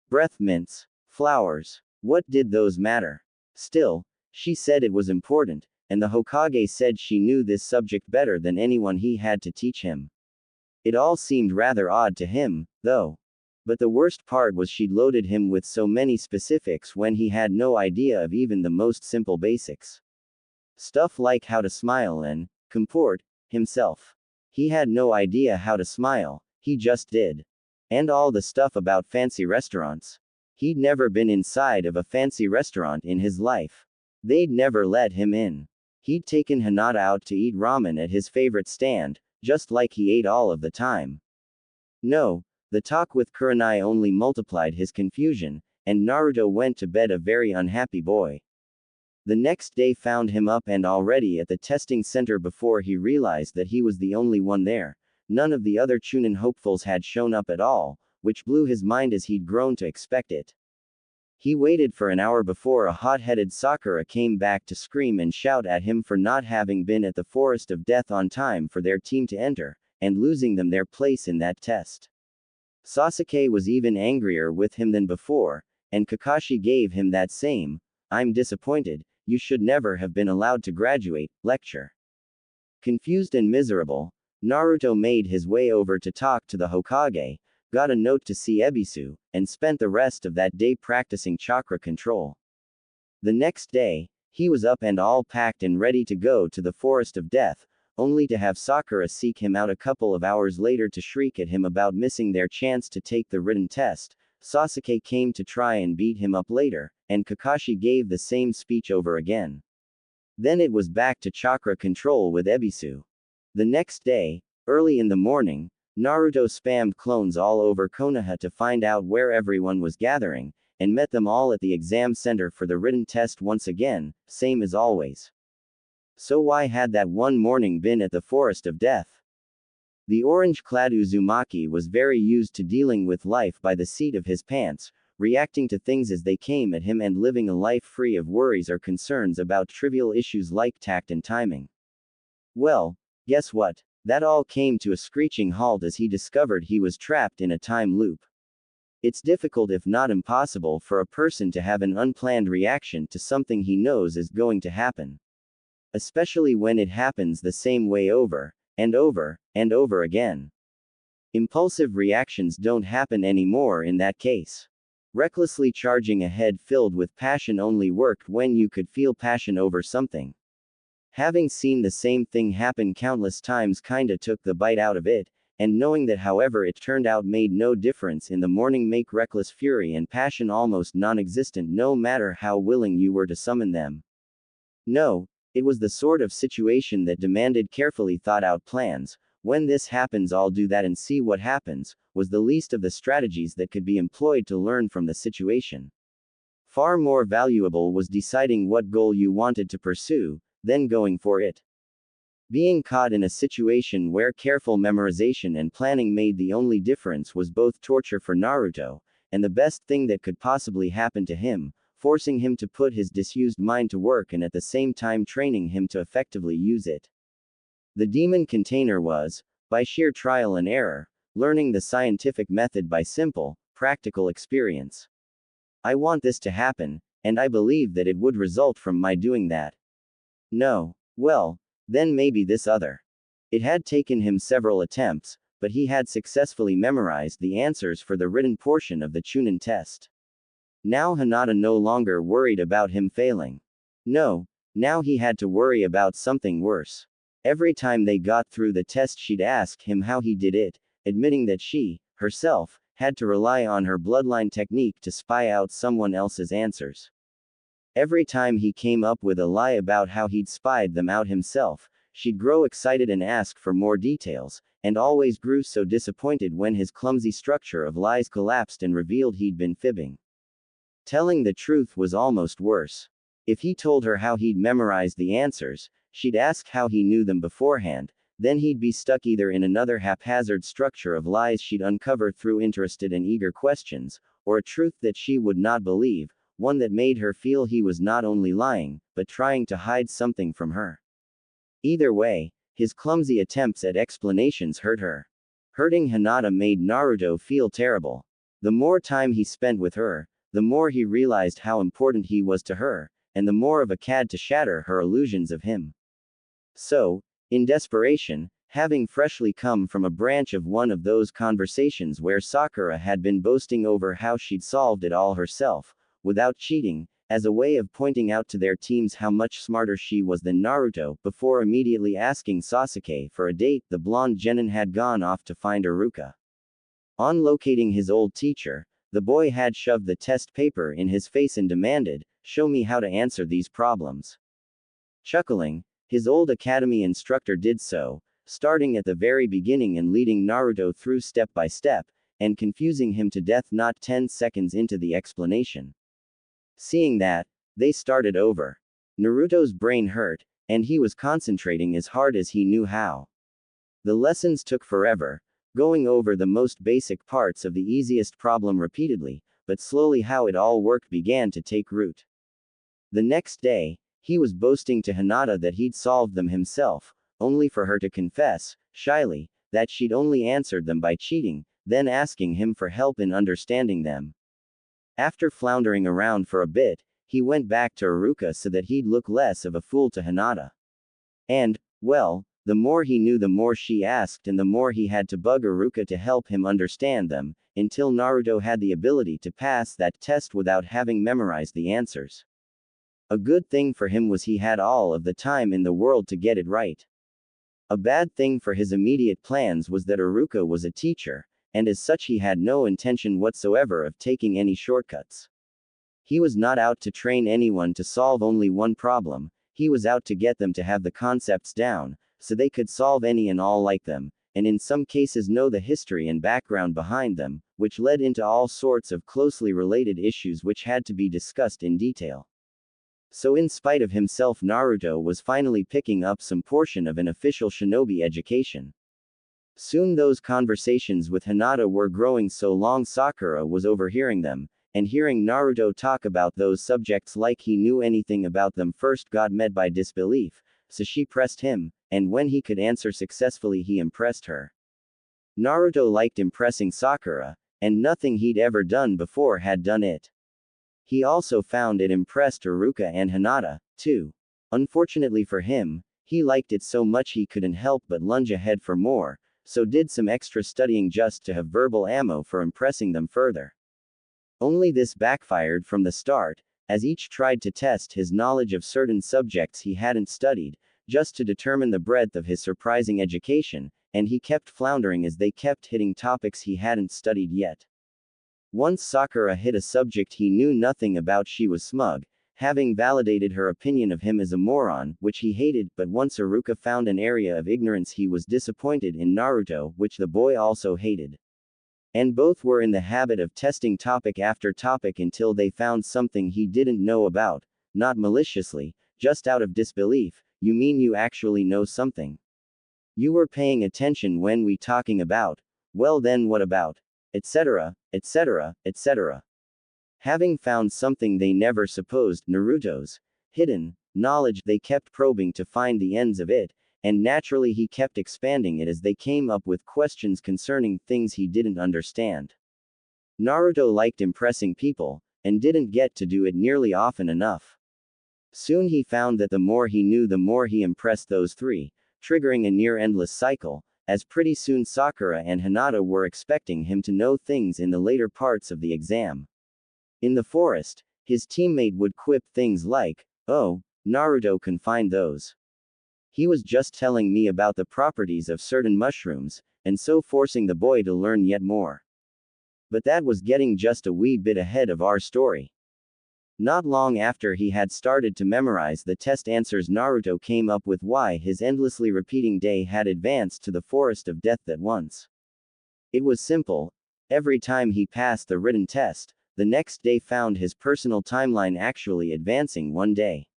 S1: Breath mints, flowers, what did those matter? Still, she said it was important, and the Hokage said she knew this subject better than anyone he had to teach him. It all seemed rather odd to him, though. But the worst part was she'd loaded him with so many specifics when he had no idea of even the most simple basics. Stuff like how to smile and comport himself. He had no idea how to smile, he just did. And all the stuff about fancy restaurants. He'd never been inside of a fancy restaurant in his life. They'd never let him in. He'd taken Hinata out to eat ramen at his favorite stand, just like he ate all of the time. No, the talk with Kurenai only multiplied his confusion, and Naruto went to bed a very unhappy boy. The next day found him up and already at the testing center before he realized that he was the only one there. None of the other Chunin hopefuls had shown up at all, which blew his mind as he'd grown to expect it. He waited for an hour before a hot-headed Sakura came back to scream and shout at him for not having been at the Forest of Death on time for their team to enter, and losing them their place in that test. Sasuke was even angrier with him than before, and Kakashi gave him that same, "I'm disappointed, you should never have been allowed to graduate," lecture. Confused and miserable, Naruto made his way over to talk to the Hokage, got a note to see Ebisu, and spent the rest of that day practicing chakra control. The next day, he was up and all packed and ready to go to the Forest of Death, only to have Sakura seek him out a couple of hours later to shriek at him about missing their chance to take the written test. Sasuke came to try and beat him up later, and Kakashi gave the same speech over again. Then it was back to chakra control with Ebisu. The next day, early in the morning, Naruto spammed clones all over Konoha to find out where everyone was gathering, and met them all at the exam center for the written test once again, same as always. So why had that one morning been at the Forest of Death? The orange-clad Uzumaki was very used to dealing with life by the seat of his pants, reacting to things as they came at him and living a life free of worries or concerns about trivial issues like tact and timing. Well, guess what? That all came to a screeching halt as he discovered he was trapped in a time loop. It's difficult if not impossible for a person to have an unplanned reaction to something he knows is going to happen. Especially when it happens the same way over, and over, and over again. Impulsive reactions don't happen anymore in that case. Recklessly charging ahead filled with passion only worked when you could feel passion over something. Having seen the same thing happen countless times kinda took the bite out of it, and knowing that however it turned out made no difference in the morning make reckless fury and passion almost non-existent no matter how willing you were to summon them. No, it was the sort of situation that demanded carefully thought out plans. When this happens I'll do that and see what happens, was the least of the strategies that could be employed to learn from the situation. Far more valuable was deciding what goal you wanted to pursue, then going for it. Being caught in a situation where careful memorization and planning made the only difference was both torture for Naruto, and the best thing that could possibly happen to him, forcing him to put his disused mind to work and at the same time training him to effectively use it. The demon container was, by sheer trial and error, learning the scientific method by simple, practical experience. I want this to happen, and I believe that it would result from my doing that. No. Well, then maybe this other. It had taken him several attempts, but he had successfully memorized the answers for the written portion of the Chunin test. Now Hinata no longer worried about him failing. No, now he had to worry about something worse. Every time they got through the test, she'd ask him how he did it, admitting that she, herself, had to rely on her bloodline technique to spy out someone else's answers. Every time he came up with a lie about how he'd spied them out himself, she'd grow excited and ask for more details, and always grew so disappointed when his clumsy structure of lies collapsed and revealed he'd been fibbing. Telling the truth was almost worse. If he told her how he'd memorized the answers, she'd ask how he knew them beforehand, then he'd be stuck either in another haphazard structure of lies she'd uncover through interested and eager questions, or a truth that she would not believe, one that made her feel he was not only lying, but trying to hide something from her. Either way, his clumsy attempts at explanations hurt her. Hurting Hinata made Naruto feel terrible. The more time he spent with her, the more he realized how important he was to her, and the more of a cad to shatter her illusions of him. So, in desperation, having freshly come from a branch of one of those conversations where Sakura had been boasting over how she'd solved it all herself, without cheating, as a way of pointing out to their teams how much smarter she was than Naruto, before immediately asking Sasuke for a date, the blonde genin had gone off to find Iruka. On locating his old teacher, the boy had shoved the test paper in his face and demanded, "Show me how to answer these problems." Chuckling, his old academy instructor did so, starting at the very beginning and leading Naruto through step by step, and confusing him to death not 10 seconds into the explanation. Seeing that, they started over. Naruto's brain hurt, and he was concentrating as hard as he knew how. The lessons took forever, going over the most basic parts of the easiest problem repeatedly, but slowly how it all worked began to take root. The next day, he was boasting to Hinata that he'd solved them himself, only for her to confess, shyly, that she'd only answered them by cheating, then asking him for help in understanding them. After floundering around for a bit, he went back to Iruka so that he'd look less of a fool to Hinata. And, well, the more he knew the more she asked and the more he had to bug Iruka to help him understand them, until Naruto had the ability to pass that test without having memorized the answers. A good thing for him was he had all of the time in the world to get it right. A bad thing for his immediate plans was that Iruka was a teacher, and as such he had no intention whatsoever of taking any shortcuts. He was not out to train anyone to solve only one problem, he was out to get them to have the concepts down, so they could solve any and all like them, and in some cases know the history and background behind them, which led into all sorts of closely related issues which had to be discussed in detail. So in spite of himself, Naruto was finally picking up some portion of an official shinobi education. Soon those conversations with Hinata were growing so long Sakura was overhearing them, and hearing Naruto talk about those subjects like he knew anything about them first got met by disbelief, so she pressed him, and when he could answer successfully he impressed her. Naruto liked impressing Sakura, and nothing he'd ever done before had done it. He also found it impressed Iruka and Hinata, too. Unfortunately for him, he liked it so much he couldn't help but lunge ahead for more, so did some extra studying just to have verbal ammo for impressing them further. Only this backfired from the start, as each tried to test his knowledge of certain subjects he hadn't studied, just to determine the breadth of his surprising education, and he kept floundering as they kept hitting topics he hadn't studied yet. Once Sakura hit a subject he knew nothing about, she was smug, having validated her opinion of him as a moron, which he hated, but once Iruka found an area of ignorance he was disappointed in Naruto, which the boy also hated. And both were in the habit of testing topic after topic until they found something he didn't know about, not maliciously, just out of disbelief. "You mean you actually know something? You were paying attention when we talking about, well then what about? Etc., etc., etc." Having found something they never supposed, Naruto's hidden knowledge, they kept probing to find the ends of it, and naturally he kept expanding it as they came up with questions concerning things he didn't understand. Naruto liked impressing people, and didn't get to do it nearly often enough. Soon he found that the more he knew, the more he impressed those three, triggering a near-endless cycle, as pretty soon Sakura and Hinata were expecting him to know things in the later parts of the exam. In the forest, his teammate would quip things like, "Oh, Naruto can find those. He was just telling me about the properties of certain mushrooms," and so forcing the boy to learn yet more. But that was getting just a wee bit ahead of our story. Not long after he had started to memorize the test answers, Naruto came up with why his endlessly repeating day had advanced to the forest of death at once. It was simple. Every time he passed the written test, the next day found his personal timeline actually advancing one day.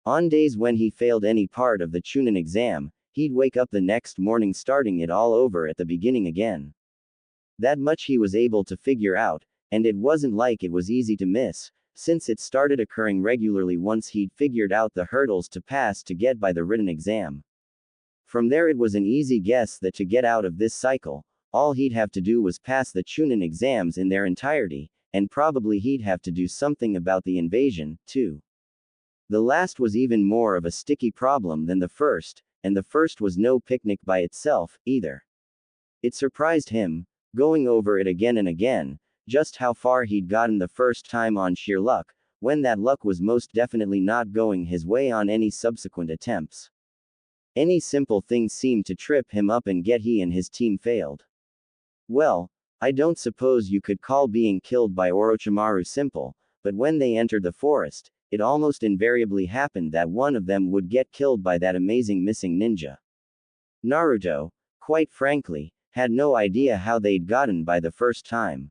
S1: On days when he failed any part of the Chunin exam, he'd wake up the next morning starting it all over at the beginning again. That much he was able to figure out, and it wasn't like it was easy to miss, since it started occurring regularly once he'd figured out the hurdles to pass to get by the written exam. From there, it was an easy guess that to get out of this cycle, all he'd have to do was pass the Chunin exams in their entirety, and probably he'd have to do something about the invasion, too. The last was even more of a sticky problem than the first, and the first was no picnic by itself, either. It surprised him, going over it again and again, just how far he'd gotten the first time on sheer luck, when that luck was most definitely not going his way on any subsequent attempts. Any simple thing seemed to trip him up and get he and his team failed. Well, I don't suppose you could call being killed by Orochimaru simple, but when they entered the forest, it almost invariably happened that one of them would get killed by that amazing missing ninja. Naruto, quite frankly, had no idea how they'd gotten by the first time.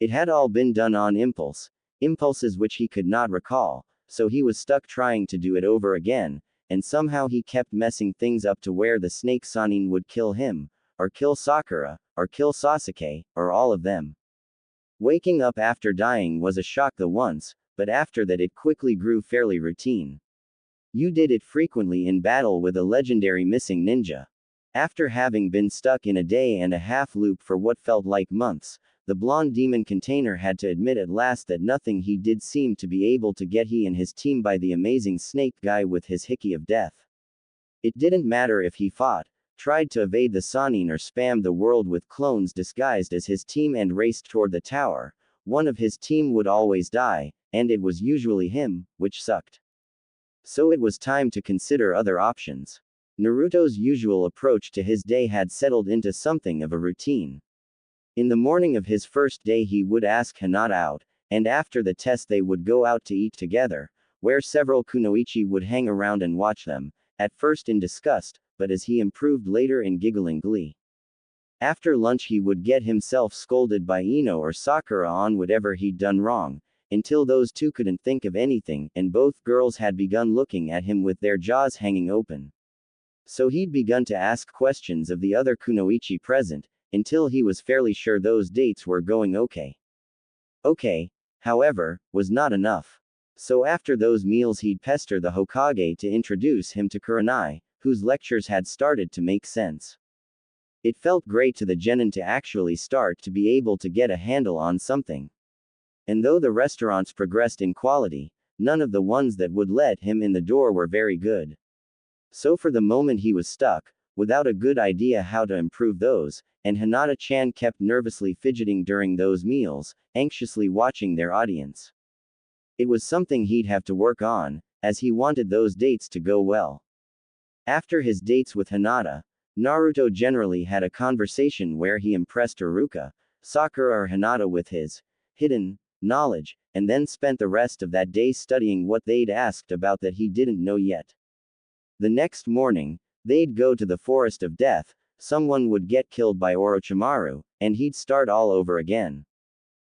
S1: It had all been done on impulse, impulses which he could not recall, so he was stuck trying to do it over again, and somehow he kept messing things up to where the snake Sannin would kill him, or kill Sakura, or kill Sasuke, or all of them. Waking up after dying was a shock the once, but after that it quickly grew fairly routine. You did it frequently in battle with a legendary missing ninja. After having been stuck in a day-and-a-half loop for what felt like months, the blonde demon container had to admit at last that nothing he did seemed to be able to get he and his team by the amazing snake guy with his hickey of death. It didn't matter if he fought, tried to evade the Sannin, or spammed the world with clones disguised as his team and raced toward the tower, one of his team would always die, and it was usually him, which sucked. So it was time to consider other options. Naruto's usual approach to his day had settled into something of a routine. In the morning of his first day he would ask Hinata out, and after the test they would go out to eat together, where several kunoichi would hang around and watch them, at first in disgust, but as he improved later in giggling glee. After lunch he would get himself scolded by Ino or Sakura on whatever he'd done wrong, until those two couldn't think of anything, and both girls had begun looking at him with their jaws hanging open. So he'd begun to ask questions of the other kunoichi present, until he was fairly sure those dates were going okay. Okay, however, was not enough. So after those meals he'd pester the Hokage to introduce him to Kurenai, whose lectures had started to make sense. It felt great to the genin to actually start to be able to get a handle on something. And though the restaurants progressed in quality, none of the ones that would let him in the door were very good. So for the moment he was stuck, without a good idea how to improve those, and Hinata-chan kept nervously fidgeting during those meals, anxiously watching their audience. It was something he'd have to work on, as he wanted those dates to go well. After his dates with Hinata, Naruto generally had a conversation where he impressed Iruka, Sakura or Hinata with his hidden knowledge, and then spent the rest of that day studying what they'd asked about that he didn't know yet. The next morning, they'd go to the Forest of Death, someone would get killed by Orochimaru, and he'd start all over again.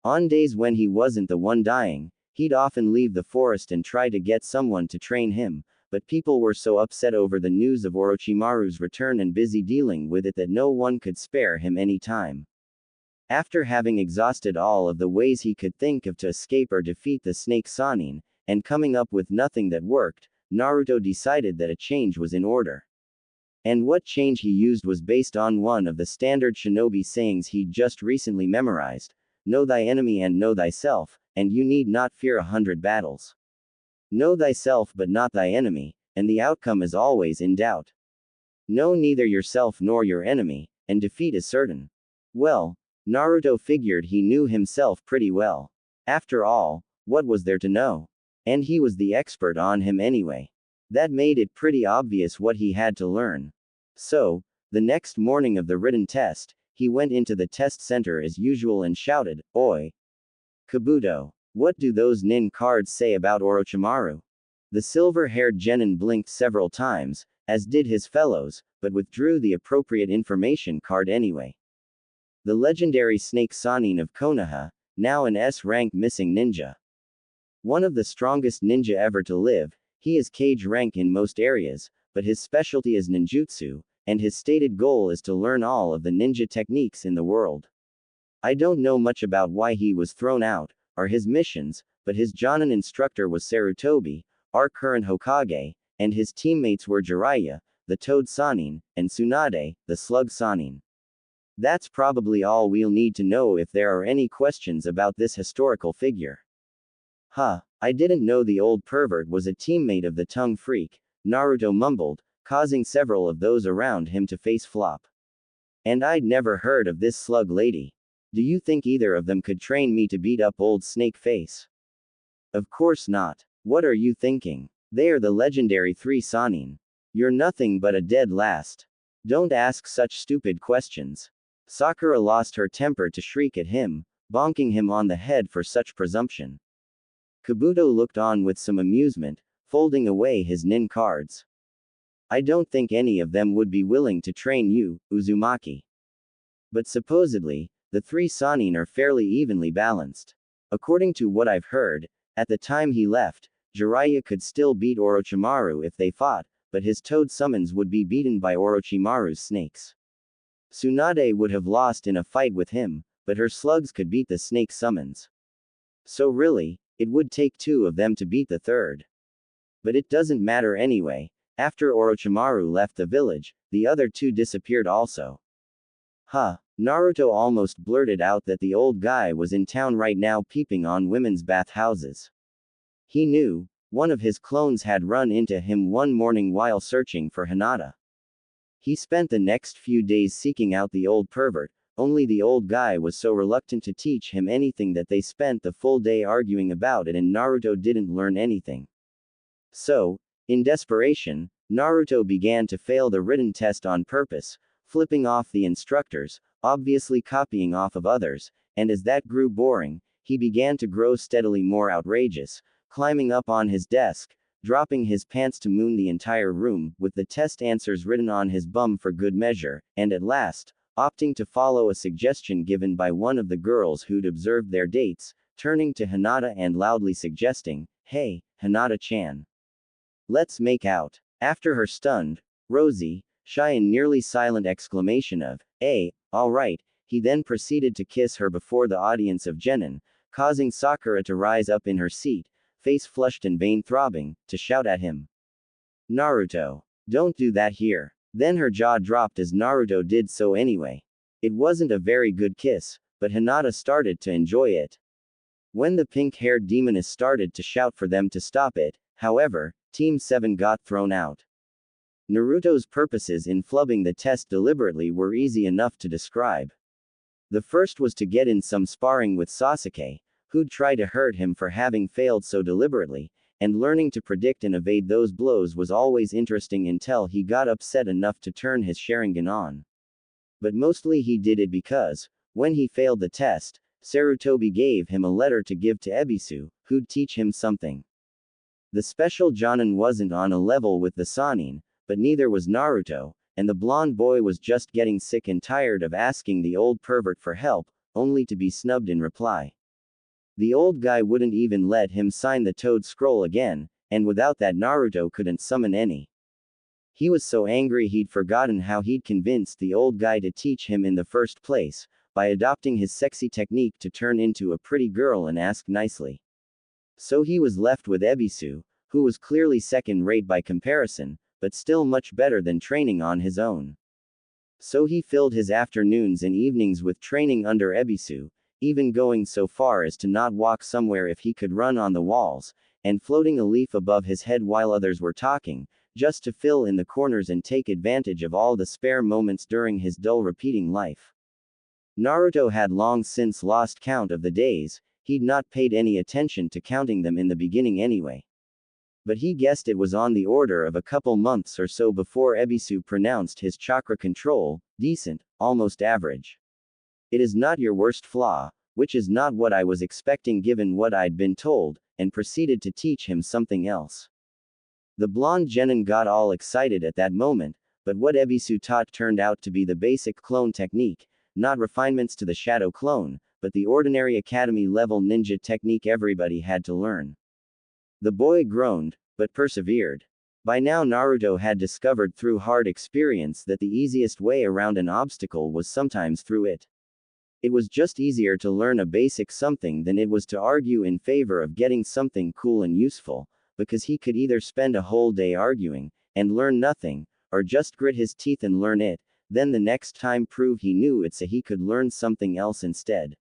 S1: On days when he wasn't the one dying, he'd often leave the forest and try to get someone to train him, but people were so upset over the news of Orochimaru's return and busy dealing with it that no one could spare him any time. After having exhausted all of the ways he could think of to escape or defeat the snake Sannin, and coming up with nothing that worked, Naruto decided that a change was in order. And what change he used was based on one of the standard shinobi sayings he'd just recently memorized: Know thy enemy and know thyself, and you need not fear 100 battles. Know thyself but not thy enemy, and the outcome is always in doubt. Know neither yourself nor your enemy, and defeat is certain. Well, Naruto figured he knew himself pretty well. After all, what was there to know? And he was the expert on him anyway. That made it pretty obvious what he had to learn. So, the next morning of the written test, he went into the test center as usual and shouted, "Oi! Kabuto! What do those nin cards say about Orochimaru?" The silver-haired genin blinked several times, as did his fellows, but withdrew the appropriate information card anyway. The legendary Snake Sanin of Konoha, now an S-rank missing ninja. One of the strongest ninja ever to live, he is Kage rank in most areas, but his specialty is ninjutsu, and his stated goal is to learn all of the ninja techniques in the world. I don't know much about why he was thrown out, or his missions, but his Jonin instructor was Sarutobi, our current Hokage, and his teammates were Jiraiya, the Toad Sanin, and Tsunade, the Slug Sanin. That's probably all we'll need to know if there are any questions about this historical figure. Huh, I didn't know the old pervert was a teammate of the tongue freak, Naruto mumbled, causing several of those around him to face flop. And I'd never heard of this slug lady. Do you think either of them could train me to beat up old Snake Face? Of course not. What are you thinking? They are the legendary 3 Sanin. You're nothing but a dead last. Don't ask such stupid questions. Sakura lost her temper to shriek at him, bonking him on the head for such presumption. Kabuto looked on with some amusement, folding away his nin cards. I don't think any of them would be willing to train you, Uzumaki. But supposedly, the 3 Sanin are fairly evenly balanced. According to what I've heard, at the time he left, Jiraiya could still beat Orochimaru if they fought, but his toad summons would be beaten by Orochimaru's snakes. Tsunade would have lost in a fight with him, but her slugs could beat the snake summons. So really, it would take 2 of them to beat the third. But it doesn't matter anyway. After Orochimaru left the village, the other 2 disappeared also. Huh, Naruto almost blurted out that the old guy was in town right now peeping on women's bathhouses. He knew, one of his clones had run into him one morning while searching for Hinata. He spent the next few days seeking out the old pervert, only the old guy was so reluctant to teach him anything that they spent the full day arguing about it and Naruto didn't learn anything. So, in desperation, Naruto began to fail the written test on purpose, flipping off the instructors, obviously copying off of others, and as that grew boring, he began to grow steadily more outrageous, climbing up on his desk, dropping his pants to moon the entire room, with the test answers written on his bum for good measure, and at last, opting to follow a suggestion given by one of the girls who'd observed their dates, turning to Hinata and loudly suggesting, "Hey, Hinata-chan. Let's make out." After her stunned, rosy, shy and nearly silent exclamation of, alright, he then proceeded to kiss her before the audience of genin, causing Sakura to rise up in her seat, face flushed and vein throbbing, to shout at him. "Naruto. Don't do that here." Then her jaw dropped as Naruto did so anyway. It wasn't a very good kiss, but Hinata started to enjoy it. When the pink-haired demoness started to shout for them to stop it, however, Team 7 got thrown out. Naruto's purposes in flubbing the test deliberately were easy enough to describe. The first was to get in some sparring with Sasuke, who'd try to hurt him for having failed so deliberately, and learning to predict and evade those blows was always interesting until he got upset enough to turn his Sharingan on. But mostly he did it because, when he failed the test, Sarutobi gave him a letter to give to Ebisu, who'd teach him something. The special Jonin wasn't on a level with the Sanin, but neither was Naruto, and the blonde boy was just getting sick and tired of asking the old pervert for help, only to be snubbed in reply. The old guy wouldn't even let him sign the Toad Scroll again, and without that Naruto couldn't summon any. He was so angry he'd forgotten how he'd convinced the old guy to teach him in the first place, by adopting his sexy technique to turn into a pretty girl and ask nicely. So he was left with Ebisu, who was clearly second-rate by comparison, but still much better than training on his own. So he filled his afternoons and evenings with training under Ebisu, even going so far as to not walk somewhere if he could run on the walls, and floating a leaf above his head while others were talking, just to fill in the corners and take advantage of all the spare moments during his dull repeating life. Naruto had long since lost count of the days, he'd not paid any attention to counting them in the beginning anyway. But he guessed it was on the order of a couple months or so before Ebisu pronounced his chakra control decent, almost average. It is not your worst flaw, which is not what I was expecting given what I'd been told, and proceeded to teach him something else. The blonde genin got all excited at that moment, but what Ebisu taught turned out to be the basic clone technique, not refinements to the shadow clone, but the ordinary academy-level ninja technique everybody had to learn. The boy groaned, but persevered. By now Naruto had discovered through hard experience that the easiest way around an obstacle was sometimes through it. It was just easier to learn a basic something than it was to argue in favor of getting something cool and useful, because he could either spend a whole day arguing, and learn nothing, or just grit his teeth and learn it, then the next time prove he knew it so he could learn something else instead.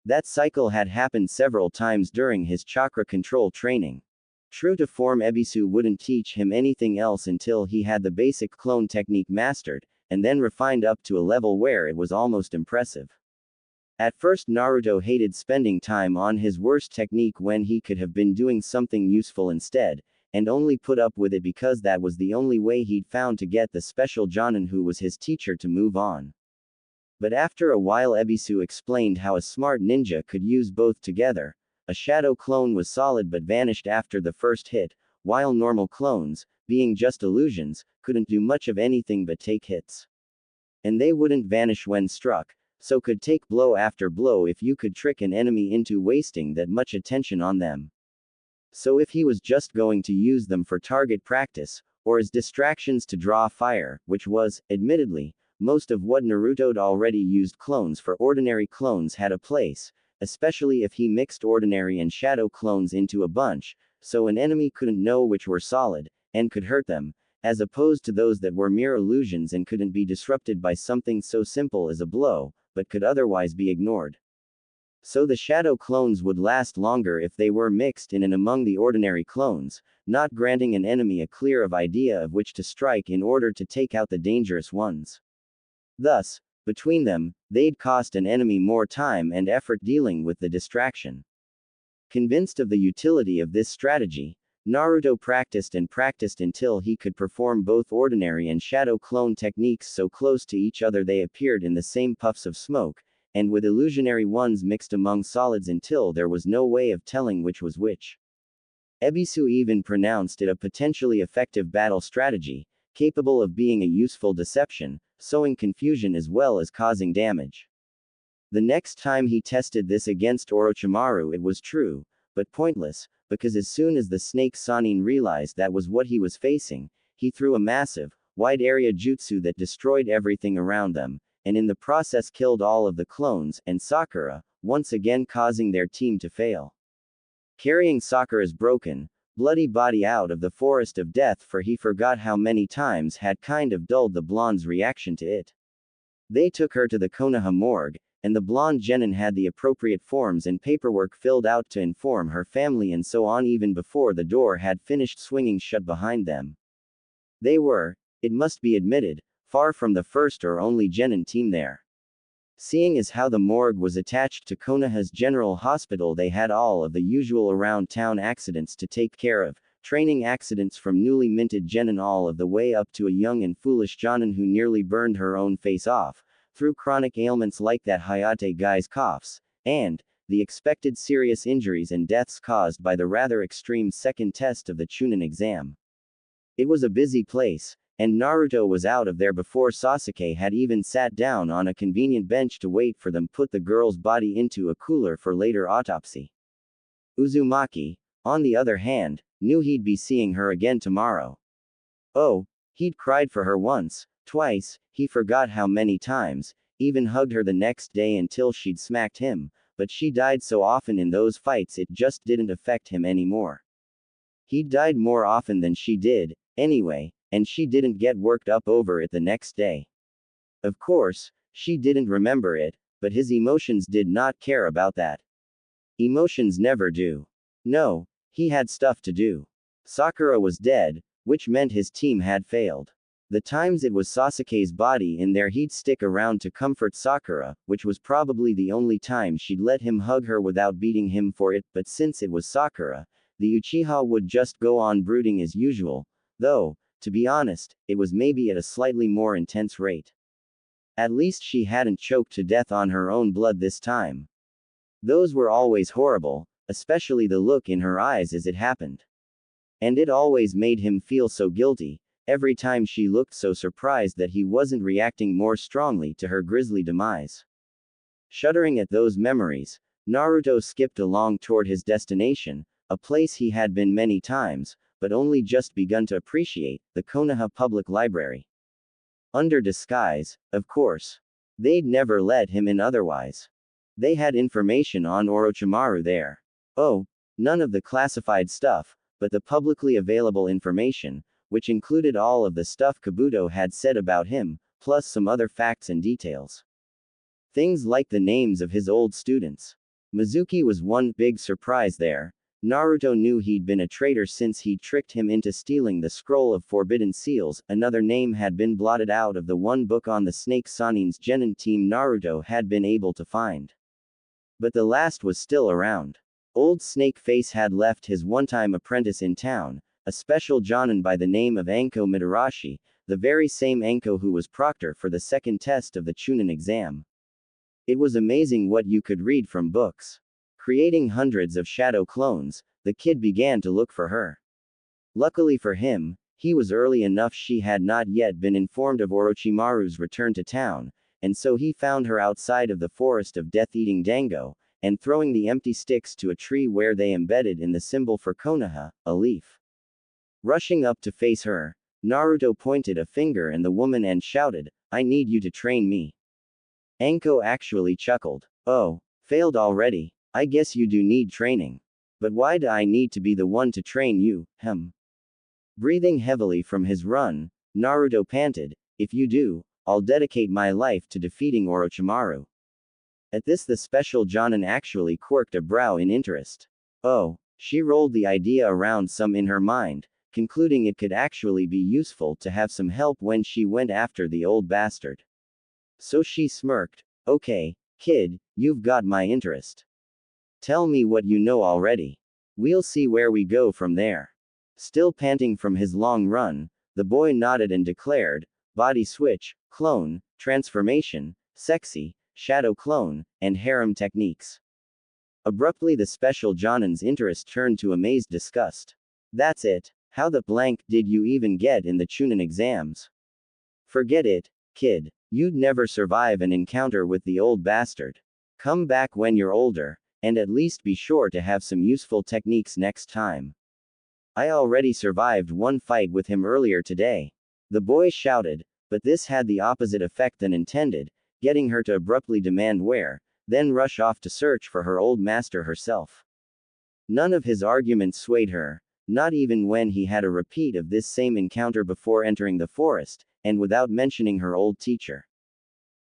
S1: That cycle had happened several times during his chakra control training. True to form, Ebisu wouldn't teach him anything else until he had the basic clone technique mastered, and then refined up to a level where it was almost impressive. At first Naruto hated spending time on his worst technique when he could have been doing something useful instead, and only put up with it because that was the only way he'd found to get the special Jonin who was his teacher to move on. But after a while Ebisu explained how a smart ninja could use both together. A shadow clone was solid but vanished after the first hit, while normal clones, being just illusions, couldn't do much of anything but take hits. And they wouldn't vanish when struck, so could take blow after blow if you could trick an enemy into wasting that much attention on them. So if he was just going to use them for target practice, or as distractions to draw fire, which was, admittedly, most of what Naruto'd already used, clones for ordinary clones had a place, especially if he mixed ordinary and shadow clones into a bunch, so an enemy couldn't know which were solid, and could hurt them, as opposed to those that were mere illusions and couldn't be disrupted by something so simple as a blow, but could otherwise be ignored. So the shadow clones would last longer if they were mixed in and among the ordinary clones, not granting an enemy a clear idea of which to strike in order to take out the dangerous ones. Thus, between them, they'd cost an enemy more time and effort dealing with the distraction. Convinced of the utility of this strategy, Naruto practiced and practiced until he could perform both ordinary and shadow clone techniques so close to each other they appeared in the same puffs of smoke, and with illusionary ones mixed among solids until there was no way of telling which was which. Ebisu even pronounced it a potentially effective battle strategy, capable of being a useful deception, sowing confusion as well as causing damage. The next time he tested this against Orochimaru it was true, but pointless, because as soon as the snake Sannin realized that was what he was facing, he threw a massive, wide-area jutsu that destroyed everything around them, and in the process killed all of the clones, and Sakura, once again causing their team to fail. Carrying Sakura's broken, bloody body out of the forest of death, for he forgot how many times had kind of dulled the blonde's reaction to it. They took her to the Konoha morgue, and the blonde genin had the appropriate forms and paperwork filled out to inform her family and so on even before the door had finished swinging shut behind them. They were, it must be admitted, far from the first or only genin team there. Seeing as how the morgue was attached to Konoha's general hospital, they had all of the usual around-town accidents to take care of, training accidents from newly minted genin all of the way up to a young and foolish jonin who nearly burned her own face off, through chronic ailments like that Hayate guy's coughs, and the expected serious injuries and deaths caused by the rather extreme second test of the Chunin exam. It was a busy place, and Naruto was out of there before Sasuke had even sat down on a convenient bench to wait for them put the girl's body into a cooler for later autopsy. Uzumaki, on the other hand, knew he'd be seeing her again tomorrow. Oh, he'd cried for her once, twice, he forgot how many times, even hugged her the next day until she'd smacked him, but she died so often in those fights it just didn't affect him anymore. He'd died more often than she did, anyway, and she didn't get worked up over it the next day. Of course, she didn't remember it, but his emotions did not care about that. Emotions never do. No, he had stuff to do. Sakura was dead, which meant his team had failed. The times it was Sasuke's body in there, he'd stick around to comfort Sakura, which was probably the only time she'd let him hug her without beating him for it, but since it was Sakura, the Uchiha would just go on brooding as usual, though, to be honest, it was maybe at a slightly more intense rate. At least she hadn't choked to death on her own blood this time. Those were always horrible, especially the look in her eyes as it happened. And it always made him feel so guilty, every time she looked so surprised that he wasn't reacting more strongly to her grisly demise. Shuddering at those memories, Naruto skipped along toward his destination, a place he had been many times, but only just begun to appreciate, the Konoha Public Library. Under disguise, of course. They'd never let him in otherwise. They had information on Orochimaru there. Oh, none of the classified stuff, but the publicly available information, which included all of the stuff Kabuto had said about him, plus some other facts and details. Things like the names of his old students. Mizuki was one big surprise there. Naruto knew he'd been a traitor since he'd tricked him into stealing the scroll of forbidden seals. Another name had been blotted out of the one book on the Snake Sanin's Genin team Naruto had been able to find. But the last was still around. Old Snake Face had left his one-time apprentice in town, a special Jonin by the name of Anko Mitarashi, the very same Anko who was proctor for the second test of the Chunin exam. It was amazing what you could read from books. Creating hundreds of shadow clones, the kid began to look for her. Luckily for him, he was early enough she had not yet been informed of Orochimaru's return to town, and so he found her outside of the forest of death-eating dango, and throwing the empty sticks to a tree where they embedded in the symbol for Konoha, a leaf. Rushing up to face her, Naruto pointed a finger at the woman and shouted, "I need you to train me." Anko actually chuckled. "Oh, failed already? I guess you do need training. But why do I need to be the one to train you, Breathing heavily from his run, Naruto panted, "If you do, I'll dedicate my life to defeating Orochimaru." At this the special Jonin actually quirked a brow in interest. Oh, she rolled the idea around some in her mind, concluding it could actually be useful to have some help when she went after the old bastard. So she smirked, "Okay, kid, you've got my interest. Tell me what you know already. We'll see where we go from there." Still panting from his long run, the boy nodded and declared, "Body switch, clone, transformation, sexy, shadow clone, and harem techniques." Abruptly the special Jonin's interest turned to amazed disgust. "That's it? How the blank did you even get in the Chunin exams? Forget it, kid. You'd never survive an encounter with the old bastard. Come back when you're older, and at least be sure to have some useful techniques next time." "I already survived one fight with him earlier today," the boy shouted, but this had the opposite effect than intended, getting her to abruptly demand where, then rush off to search for her old master herself. None of his arguments swayed her, not even when he had a repeat of this same encounter before entering the forest, and without mentioning her old teacher.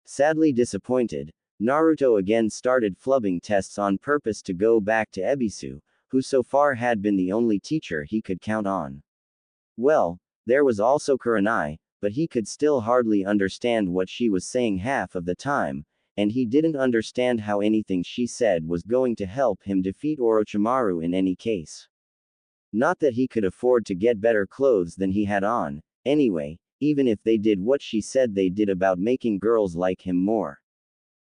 S1: Sadly disappointed, Naruto again started flubbing tests on purpose to go back to Ebisu, who so far had been the only teacher he could count on. Well, there was also Kurenai, but he could still hardly understand what she was saying half of the time, and he didn't understand how anything she said was going to help him defeat Orochimaru in any case. Not that he could afford to get better clothes than he had on, anyway, even if they did what she said they did about making girls like him more.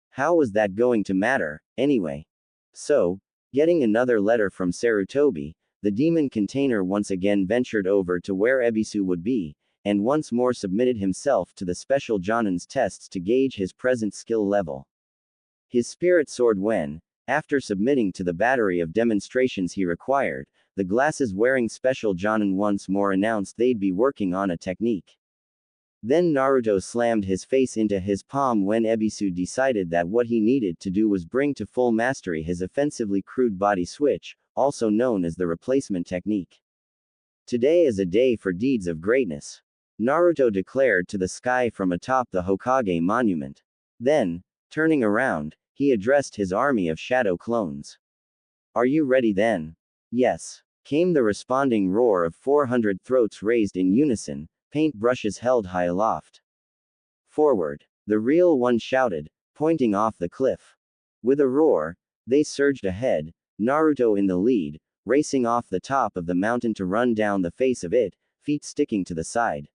S1: How was that going to matter, anyway? So, getting another letter from Sarutobi, the demon container once again ventured over to where Ebisu would be, and once more submitted himself to the special Jonin's tests to gauge his present skill level. His spirit soared when, after submitting to the battery of demonstrations he required, the glasses-wearing special Jonin once more announced they'd be working on a technique. Then Naruto slammed his face into his palm when Ebisu decided that what he needed to do was bring to full mastery his offensively crude body switch, also known as the replacement technique. "Today is a day for deeds of greatness," Naruto declared to the sky from atop the Hokage monument. Then, Turning around, he addressed his army of shadow clones. Are you ready then? Yes. Came the responding roar of 400 throats raised in unison, paint brushes held high aloft. Forward. The real one shouted, pointing off the cliff. With a roar, they surged ahead, Naruto in the lead, racing off the top of the mountain to run down the face of it, feet sticking to the side.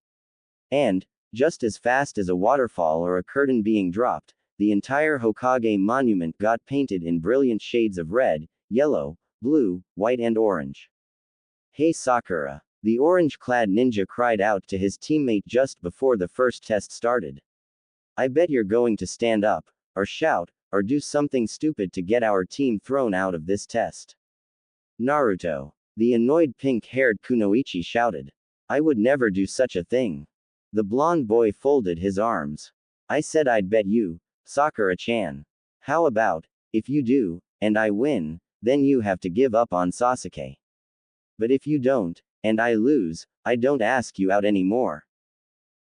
S1: And, just as fast as a waterfall or a curtain being dropped, the entire Hokage monument got painted in brilliant shades of red, yellow, blue, white and orange. Hey Sakura! The orange-clad ninja cried out to his teammate just before the first test started. I bet you're going to stand up, or shout, or do something stupid to get our team thrown out of this test. Naruto. The annoyed pink-haired Kunoichi shouted. I would never do such a thing. The blonde boy folded his arms. I said I'd bet you, Sakura-chan. How about, if you do, and I win, then you have to give up on Sasuke. But if you don't, and I lose, I don't ask you out anymore.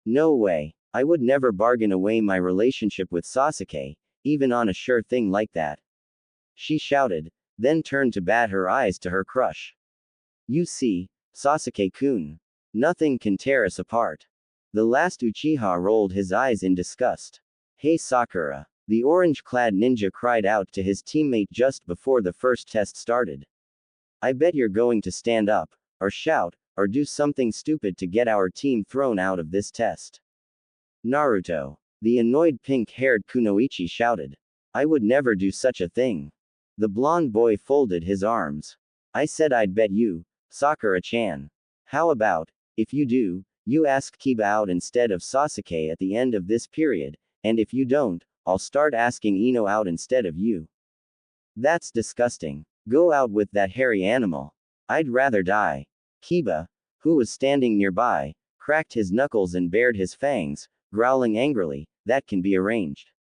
S1: No way. I would never bargain away my relationship with Sasuke, even on a sure thing like that. She shouted, then turned to bat her eyes to her crush. You see, Sasuke-kun. Nothing can tear us apart. The last Uchiha rolled his eyes in disgust. Hey Sakura! The orange-clad ninja cried out to his teammate just before the first test started. I bet you're going to stand up, or shout, or do something stupid to get our team thrown out of this test. Naruto. The annoyed pink-haired Kunoichi shouted. I would never do such a thing. The blonde boy folded his arms. I said I'd bet you, Sakura-chan. How about, if you do, you ask Kiba out instead of Sasuke at the end of this period, and if you don't, I'll start asking Ino out instead of you. That's disgusting. Go out with that hairy animal. I'd rather die. Kiba, who was standing nearby, cracked his knuckles and bared his fangs, growling angrily, that can be arranged.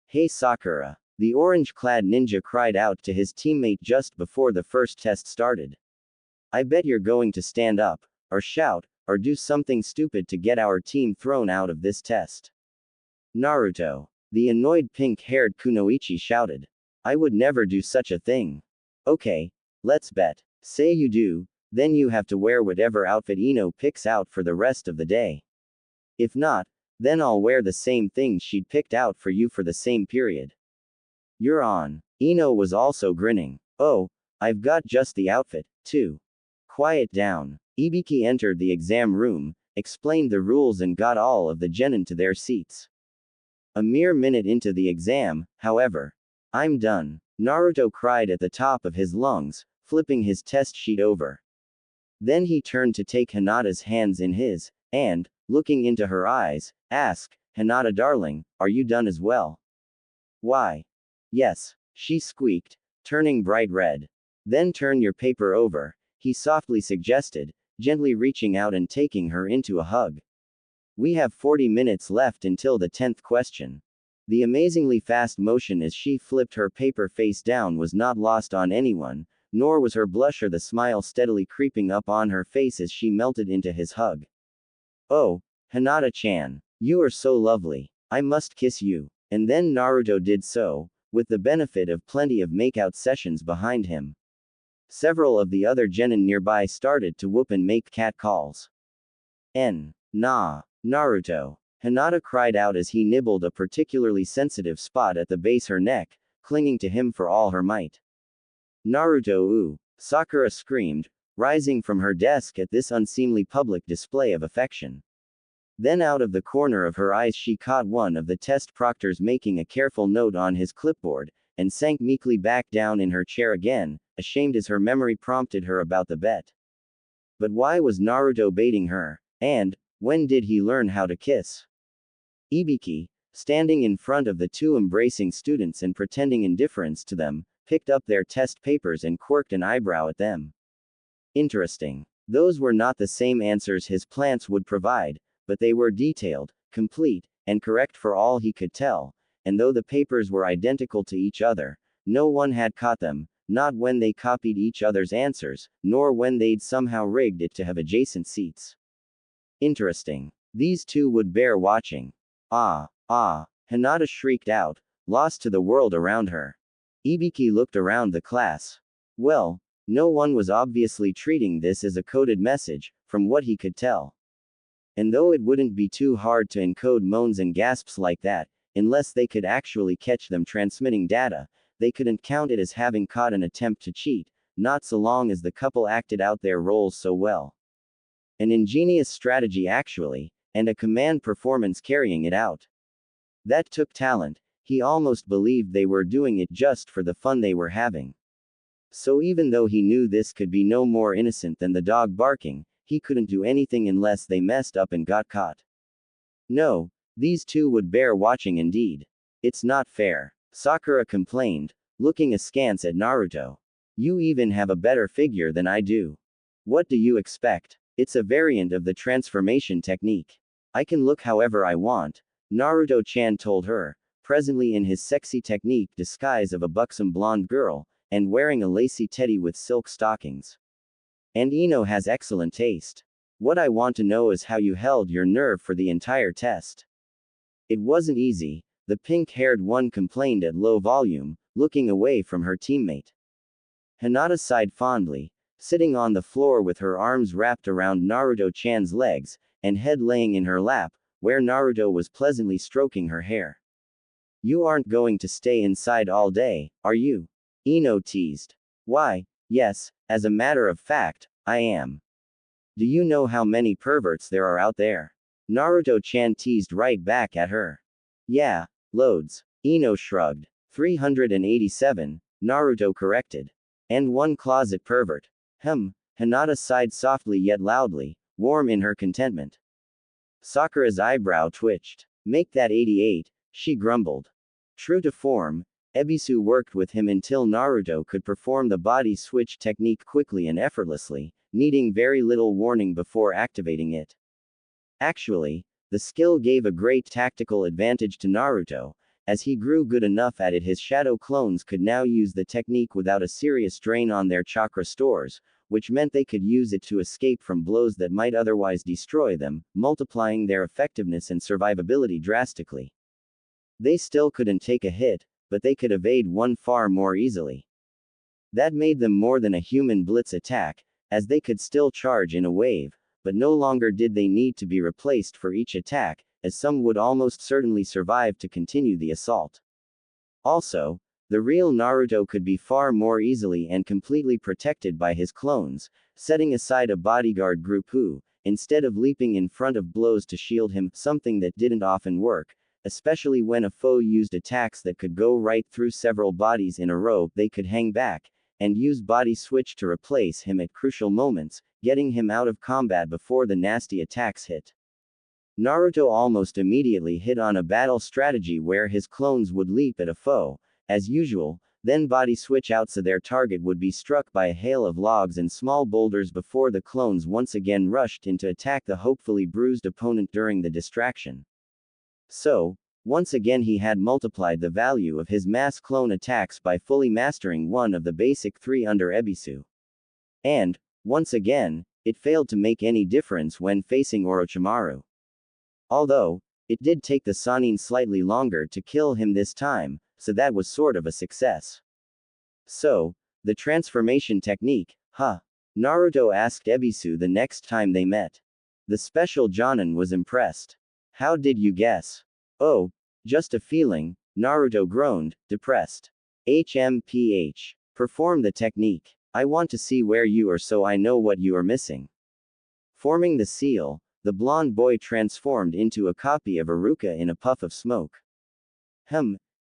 S1: Hey Sakura! The orange-clad ninja cried out to his teammate just before the first test started. I bet you're going to stand up, or shout, or do something stupid to get our team thrown out of this test. Naruto. The annoyed pink-haired Kunoichi shouted. I would never do such a thing. Okay, let's bet. Say you do, then you have to wear whatever outfit Ino picks out for the rest of the day. If not, then I'll wear the same things she'd picked out for you for the same period. You're on. Ino was also grinning. Oh, I've got just the outfit, too. Quiet down. Ibiki entered the exam room, explained the rules and got all of the genin to their seats. A mere minute into the exam, however. I'm done. Naruto cried at the top of his lungs, flipping his test sheet over. Then he turned to take Hinata's hands in his, and, looking into her eyes, asked, Hinata darling, are you done as well? Why? Yes, she squeaked, turning bright red. Then turn your paper over, he softly suggested, gently reaching out and taking her into a hug. We have 40 minutes left until the 10th question. The amazingly fast motion as she flipped her paper face down was not lost on anyone, nor was her blush or the smile steadily creeping up on her face as she melted into his hug. Oh, Hinata-chan, you are so lovely. I must kiss you. And then Naruto did so, with the benefit of plenty of makeout sessions behind him. Several of the other genin nearby started to whoop and make cat calls. Nah, Naruto. Hinata cried out as he nibbled a particularly sensitive spot at the base her neck, clinging to him for all her might. Naruto ooh, Sakura screamed, rising from her desk at this unseemly public display of affection. Then out of the corner of her eyes she caught one of the test proctors making a careful note on his clipboard, and sank meekly back down in her chair again, ashamed as her memory prompted her about the bet. But why was Naruto baiting her, and, when did he learn how to kiss? Ibiki, standing in front of the two embracing students and pretending indifference to them, picked up their test papers and quirked an eyebrow at them. Interesting. Those were not the same answers his plants would provide, but they were detailed, complete, and correct for all he could tell, and though the papers were identical to each other, no one had caught them, not when they copied each other's answers, nor when they'd somehow rigged it to have adjacent seats. Interesting. These two would bear watching. Ah, Hinata shrieked out, lost to the world around her. Ibiki looked around the class. Well, no one was obviously treating this as a coded message, from what he could tell. And though it wouldn't be too hard to encode moans and gasps like that, unless they could actually catch them transmitting data, they couldn't count it as having caught an attempt to cheat, not so long as the couple acted out their roles so well. An ingenious strategy actually, and a command performance carrying it out. That took talent. He almost believed they were doing it just for the fun they were having. So even though he knew this could be no more innocent than the dog barking, he couldn't do anything unless they messed up and got caught. No, these two would bear watching indeed. It's not fair, Sakura complained, looking askance at Naruto. You even have a better figure than I do. What do you expect? It's a variant of the transformation technique. I can look however I want, Naruto-chan told her, presently in his sexy technique disguise of a buxom blonde girl, and wearing a lacy teddy with silk stockings. And Ino has excellent taste. What I want to know is how you held your nerve for the entire test. It wasn't easy, the pink-haired one complained at low volume, looking away from her teammate. Hinata sighed fondly, sitting on the floor with her arms wrapped around Naruto-chan's legs, and head laying in her lap, where Naruto was pleasantly stroking her hair. You aren't going to stay inside all day, are you? Ino teased. Why, yes, as a matter of fact, I am. Do you know how many perverts there are out there? Naruto-chan teased right back at her. Yeah, loads. Ino shrugged. 387, Naruto corrected. And one closet pervert. Hinata sighed softly yet loudly, warm in her contentment. Sakura's eyebrow twitched. Make that 88, she grumbled. True to form, Ebisu worked with him until Naruto could perform the body switch technique quickly and effortlessly, needing very little warning before activating it. Actually, the skill gave a great tactical advantage to Naruto. As he grew good enough at it, his shadow clones could now use the technique without a serious drain on their chakra stores, which meant they could use it to escape from blows that might otherwise destroy them, multiplying their effectiveness and survivability drastically. They still couldn't take a hit, but they could evade one far more easily. That made them more than a human blitz attack, as they could still charge in a wave, but no longer did they need to be replaced for each attack, as some would almost certainly survive to continue the assault. Also, the real Naruto could be far more easily and completely protected by his clones, setting aside a bodyguard group who, instead of leaping in front of blows to shield him, something that didn't often work, especially when a foe used attacks that could go right through several bodies in a row, they could hang back, and use body switch to replace him at crucial moments, getting him out of combat before the nasty attacks hit. Naruto almost immediately hit on a battle strategy where his clones would leap at a foe, as usual, then body switch out so their target would be struck by a hail of logs and small boulders before the clones once again rushed in to attack the hopefully bruised opponent during the distraction. So, once again he had multiplied the value of his mass clone attacks by fully mastering one of the basic three under Ebisu. And, once again, it failed to make any difference when facing Orochimaru. Although, it did take the Sannin slightly longer to kill him this time, so that was sort of a success. So, the transformation technique, huh? Naruto asked Ebisu the next time they met. The special Jonin was impressed. How did you guess? Oh, just a feeling, Naruto groaned, depressed. HMPH. Perform the technique. I want to see where you are so I know what you are missing. Forming the seal, the blonde boy transformed into a copy of Iruka in a puff of smoke.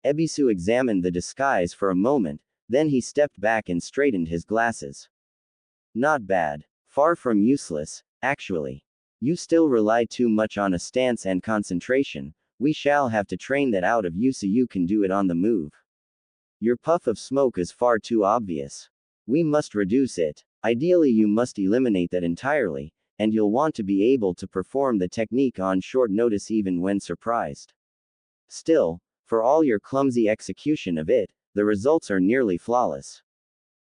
S1: Ebisu examined the disguise for a moment, then he stepped back and straightened his glasses. Not bad. Far from useless, actually. You still rely too much on a stance and concentration. We shall have to train that out of you so you can do it on the move. Your puff of smoke is far too obvious. We must reduce it. Ideally you must eliminate that entirely, and you'll want to be able to perform the technique on short notice even when surprised. Still, for all your clumsy execution of it, the results are nearly flawless.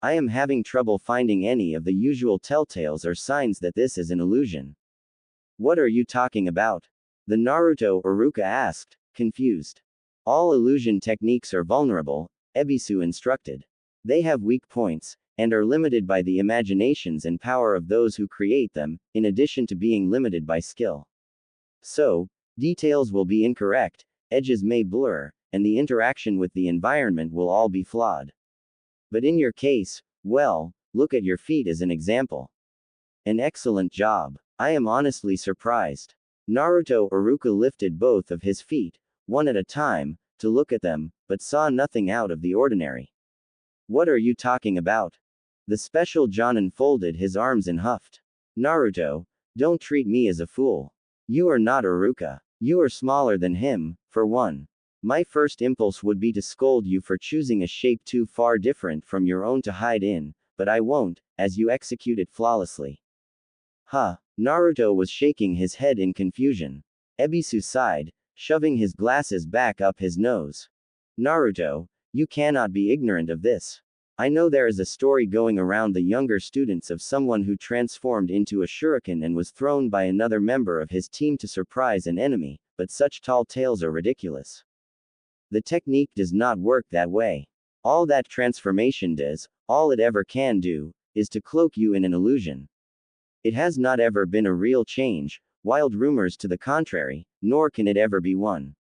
S1: I am having trouble finding any of the usual telltales or signs that this is an illusion. What are you talking about? The Naruto Iruka asked, confused. All illusion techniques are vulnerable, Ebisu instructed. They have weak points, and are limited by the imaginations and power of those who create them, in addition to being limited by skill. So, details will be incorrect, edges may blur, and the interaction with the environment will all be flawed. But in your case, well, look at your feet as an example. An excellent job. I am honestly surprised. Naruto Iruka lifted both of his feet, one at a time, to look at them, but saw nothing out of the ordinary. What are you talking about? The special Jonin folded his arms and huffed. Naruto, don't treat me as a fool. You are not Iruka. You are smaller than him, for one. My first impulse would be to scold you for choosing a shape too far different from your own to hide in, but I won't, as you execute it flawlessly. Huh. Naruto was shaking his head in confusion. Ebisu sighed, shoving his glasses back up his nose. Naruto, you cannot be ignorant of this. I know there is a story going around the younger students of someone who transformed into a shuriken and was thrown by another member of his team to surprise an enemy, but such tall tales are ridiculous. The technique does not work that way. All that transformation does, all it ever can do, is to cloak you in an illusion. It has not ever been a real change, wild rumors to the contrary, nor can it ever be one.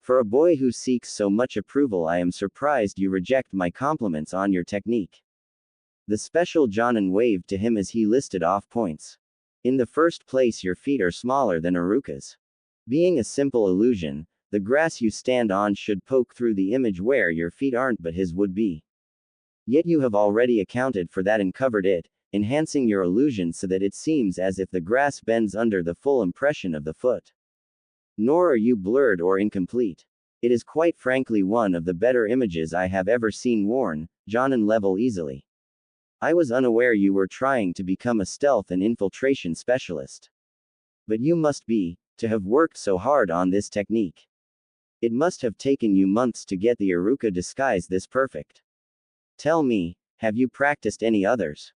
S1: For a boy who seeks so much approval, I am surprised you reject my compliments on your technique. The special Jonin waved to him as he listed off points. In the first place, your feet are smaller than Iruka's. Being a simple illusion, the grass you stand on should poke through the image where your feet aren't but his would be. Yet you have already accounted for that and covered it, enhancing your illusion so that it seems as if the grass bends under the full impression of the foot. Nor are you blurred or incomplete. It is quite frankly one of the better images I have ever seen worn, Jonin level easily. I was unaware you were trying to become a stealth and infiltration specialist. But you must be, to have worked so hard on this technique. It must have taken you months to get the Iruka disguise this perfect. Tell me, have you practiced any others?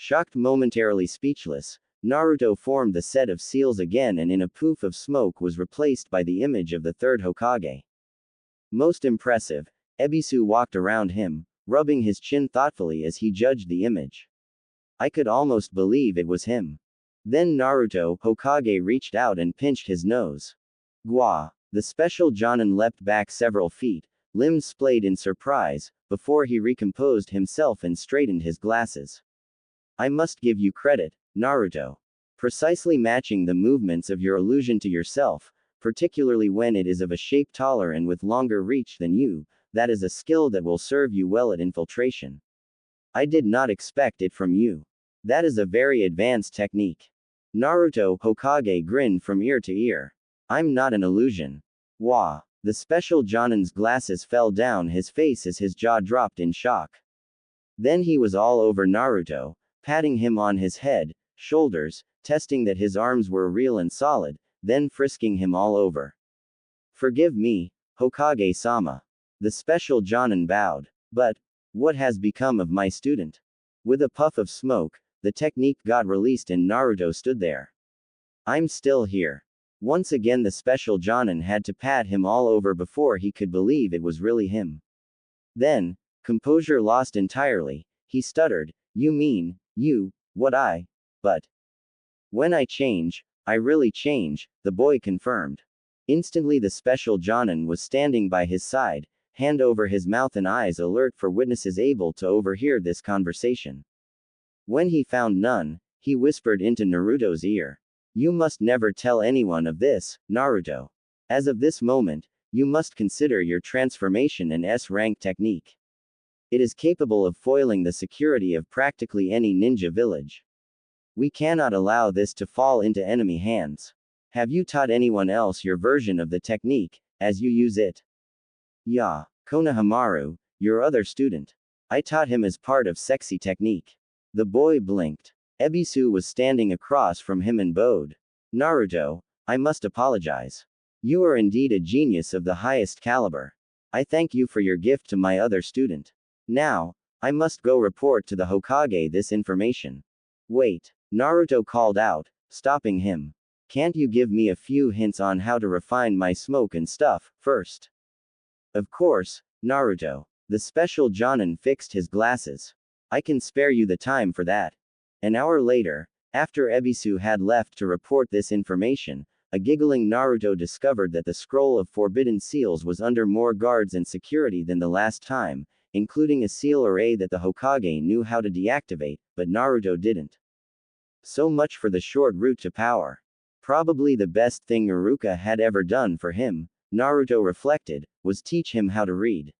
S1: Shocked, momentarily speechless, Naruto formed the set of seals again, and in a poof of smoke was replaced by the image of the third Hokage. Most impressive, Ebisu walked around him, rubbing his chin thoughtfully as he judged the image. I could almost believe it was him. Then Naruto Hokage reached out and pinched his nose. Gwa! The special Jonin leapt back several feet, limbs splayed in surprise, before he recomposed himself and straightened his glasses. I must give you credit, Naruto. Precisely matching the movements of your illusion to yourself, particularly when it is of a shape taller and with longer reach than you, that is a skill that will serve you well at infiltration. I did not expect it from you. That is a very advanced technique. Naruto Hokage grinned from ear to ear. I'm not an illusion. Wah! The special Jonin's glasses fell down his face as his jaw dropped in shock. Then he was all over Naruto, patting him on his head, shoulders, testing that his arms were real and solid, then frisking him all over. Forgive me, Hokage-sama. The special Jonin bowed. But, what has become of my student? With a puff of smoke, the technique got released and Naruto stood there. I'm still here. Once again the special Jonin had to pat him all over before he could believe it was really him. Then, composure lost entirely, he stuttered, you mean, but. When I change, I really change, the boy confirmed. Instantly the special Jonin was standing by his side, hand over his mouth and eyes alert for witnesses able to overhear this conversation. When he found none, he whispered into Naruto's ear. You must never tell anyone of this, Naruto. As of this moment, you must consider your transformation an S-rank technique. It is capable of foiling the security of practically any ninja village. We cannot allow this to fall into enemy hands. Have you taught anyone else your version of the technique, as you use it? Yeah, Konohamaru, your other student. I taught him as part of sexy technique. The boy blinked. Ebisu was standing across from him and bowed. Naruto, I must apologize. You are indeed a genius of the highest caliber. I thank you for your gift to my other student. Now, I must go report to the Hokage this information. Wait, Naruto called out, stopping him. Can't you give me a few hints on how to refine my smoke and stuff, first? Of course, Naruto. The special Jonin fixed his glasses. I can spare you the time for that. An hour later, after Ebisu had left to report this information, a giggling Naruto discovered that the scroll of forbidden seals was under more guards and security than the last time, including a seal array that the Hokage knew how to deactivate, but Naruto didn't. So much for the short route to power. Probably the best thing Iruka had ever done for him, Naruto reflected, was teach him how to read.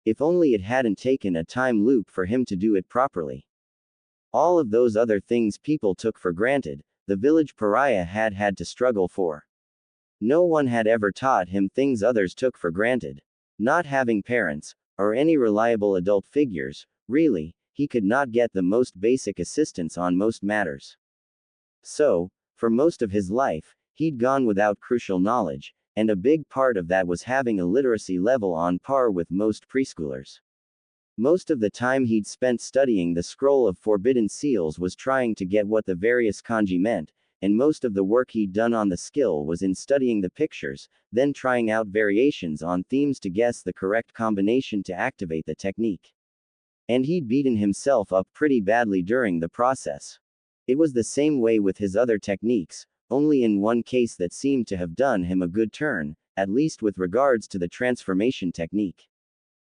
S1: If only it hadn't taken a time loop for him to do it properly. All of those other things people took for granted, the village pariah had had to struggle for. No one had ever taught him things others took for granted. Not having parents, or any reliable adult figures, really, he could not get the most basic assistance on most matters. So, for most of his life, he'd gone without crucial knowledge, and a big part of that was having a literacy level on par with most preschoolers. Most of the time he'd spent studying the scroll of forbidden seals was trying to get what the various kanji meant, and most of the work he'd done on the skill was in studying the pictures, then trying out variations on themes to guess the correct combination to activate the technique. And he'd beaten himself up pretty badly during the process. It was the same way with his other techniques, only in one case that seemed to have done him a good turn, at least with regards to the transformation technique.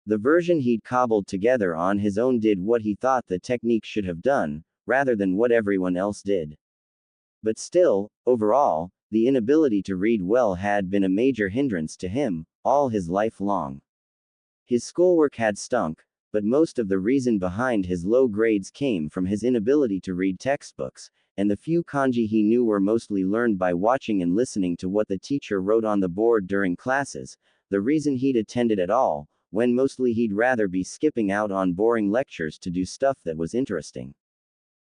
S1: The version he'd cobbled together on his own did what he thought the technique should have done, rather than what everyone else did. But still, overall, the inability to read well had been a major hindrance to him, all his life long. His schoolwork had stunk, but most of the reason behind his low grades came from his inability to read textbooks, and the few kanji he knew were mostly learned by watching and listening to what the teacher wrote on the board during classes. The reason he'd attended at all, when mostly he'd rather be skipping out on boring lectures to do stuff that was interesting.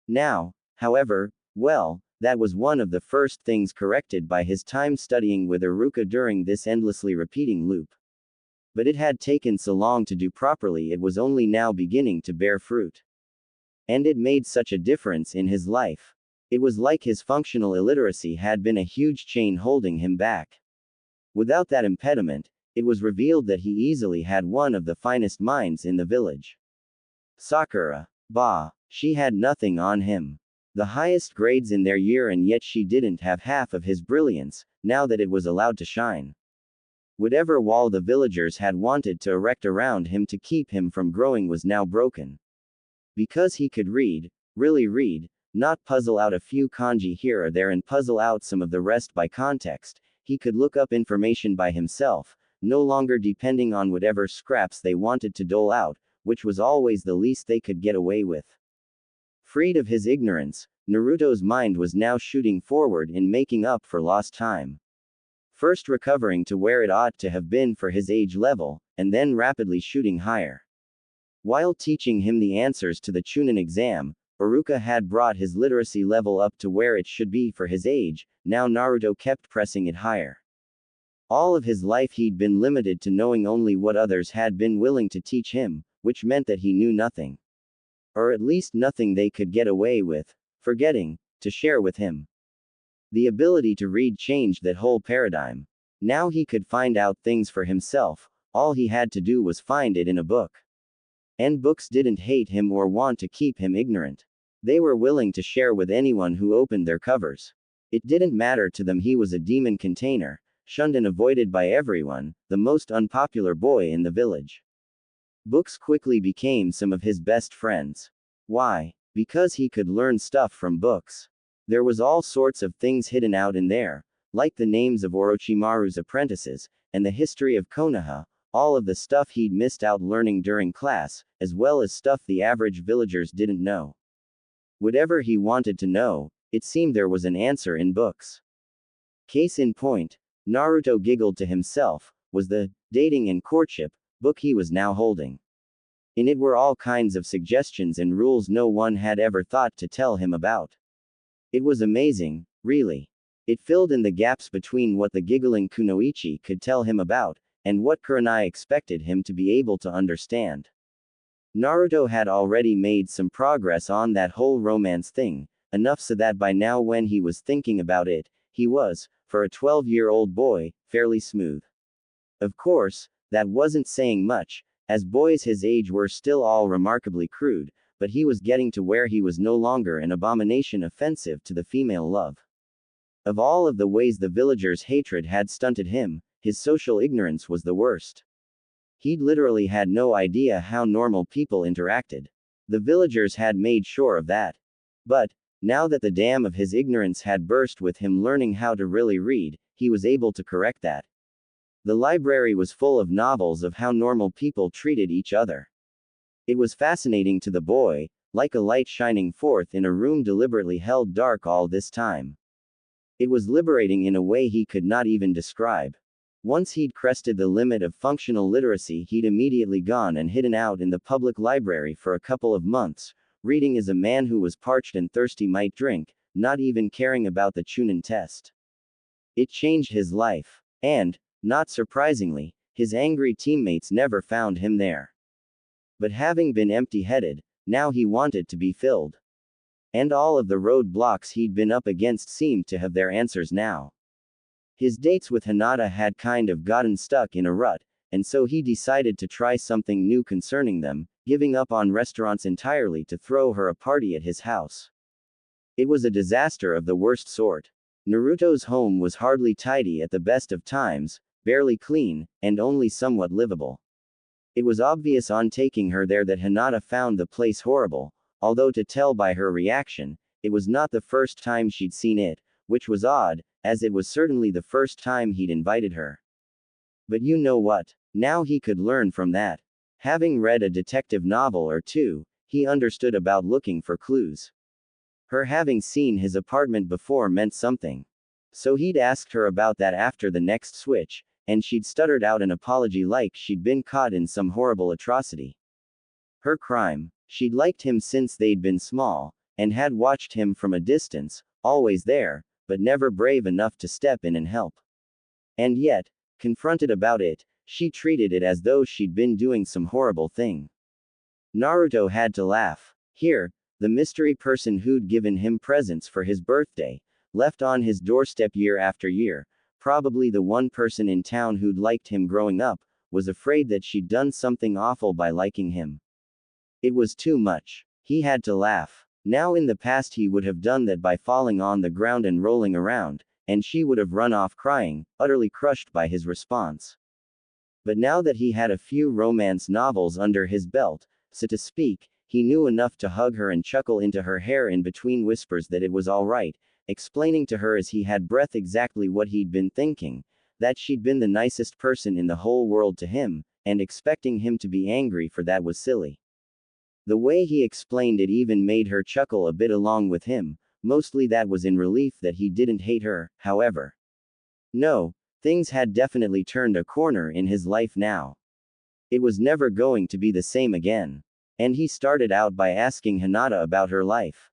S1: Now, however, well, that was one of the first things corrected by his time studying with Iruka during this endlessly repeating loop. But it had taken so long to do properly, it was only now beginning to bear fruit. And it made such a difference in his life. It was like his functional illiteracy had been a huge chain holding him back. Without that impediment, it was revealed that he easily had one of the finest minds in the village. Sakura. Bah, she had nothing on him. The highest grades in their year, and yet she didn't have half of his brilliance, now that it was allowed to shine. Whatever wall the villagers had wanted to erect around him to keep him from growing was now broken. Because he could read, really read, not puzzle out a few kanji here or there and puzzle out some of the rest by context, he could look up information by himself, no longer depending on whatever scraps they wanted to dole out, which was always the least they could get away with. Freed of his ignorance, Naruto's mind was now shooting forward in making up for lost time. First recovering to where it ought to have been for his age level, and then rapidly shooting higher. While teaching him the answers to the Chunin exam, Iruka had brought his literacy level up to where it should be for his age. Now Naruto kept pressing it higher. All of his life he'd been limited to knowing only what others had been willing to teach him, which meant that he knew nothing. Or at least nothing they could get away with, forgetting, to share with him. The ability to read changed that whole paradigm. Now he could find out things for himself, all he had to do was find it in a book. And books didn't hate him or want to keep him ignorant. They were willing to share with anyone who opened their covers. It didn't matter to them he was a demon container, shunned and avoided by everyone, the most unpopular boy in the village. Books quickly became some of his best friends. Why? Because he could learn stuff from books. There was all sorts of things hidden out in there, like the names of Orochimaru's apprentices, and the history of Konoha, all of the stuff he'd missed out learning during class, as well as stuff the average villagers didn't know. Whatever he wanted to know, it seemed there was an answer in books. Case in point, Naruto giggled to himself, was the dating and courtship book he was now holding. In it were all kinds of suggestions and rules no one had ever thought to tell him about. It was amazing, really. It filled in the gaps between what the giggling Kunoichi could tell him about, and what Kurenai expected him to be able to understand. Naruto had already made some progress on that whole romance thing, enough so that by now when he was thinking about it, he was, for a 12-year-old boy, fairly smooth. Of course, That wasn't saying much, as boys his age were still all remarkably crude, but he was getting to where he was no longer an abomination offensive to the female love. Of all of the ways the villagers' hatred had stunted him, his social ignorance was the worst. He'd literally had no idea how normal people interacted. The villagers had made sure of that. But, now that the dam of his ignorance had burst with him learning how to really read, he was able to correct that. The library was full of novels of how normal people treated each other. It was fascinating to the boy, like a light shining forth in a room deliberately held dark all this time. It was liberating in a way he could not even describe. Once he'd crested the limit of functional literacy, he'd immediately gone and hidden out in the public library for a couple of months, reading as a man who was parched and thirsty might drink, not even caring about the Chunin test. It changed his life. And, not surprisingly, his angry teammates never found him there. But having been empty-headed, now he wanted to be filled. And all of the roadblocks he'd been up against seemed to have their answers now. His dates with Hinata had kind of gotten stuck in a rut, and so he decided to try something new concerning them, giving up on restaurants entirely to throw her a party at his house. It was a disaster of the worst sort. Naruto's home was hardly tidy at the best of times, barely clean, and only somewhat livable. It was obvious on taking her there that Hinata found the place horrible, although to tell by her reaction, it was not the first time she'd seen it, which was odd, as it was certainly the first time he'd invited her. But you know what? Now he could learn from that. Having read a detective novel or two, he understood about looking for clues. Her having seen his apartment before meant something. So he'd asked her about that after the next switch, and she'd stuttered out an apology like she'd been caught in some horrible atrocity. Her crime. She'd liked him since they'd been small, and had watched him from a distance, always there, but never brave enough to step in and help. And yet, confronted about it, she treated it as though she'd been doing some horrible thing. Naruto had to laugh. Here, the mystery person who'd given him presents for his birthday, left on his doorstep year after year, probably the one person in town who'd liked him growing up, was afraid that she'd done something awful by liking him. It was too much. He had to laugh. Now in the past he would have done that by falling on the ground and rolling around, and she would have run off crying, utterly crushed by his response. But now that he had a few romance novels under his belt, so to speak, he knew enough to hug her and chuckle into her hair in between whispers that it was all right, explaining to her as he had breath exactly what he'd been thinking, that she'd been the nicest person in the whole world to him, and expecting him to be angry for that was silly. The way he explained it even made her chuckle a bit along with him, mostly that was in relief that he didn't hate her, however. No, things had definitely turned a corner in his life now. It was never going to be the same again. And he started out by asking Hinata about her life.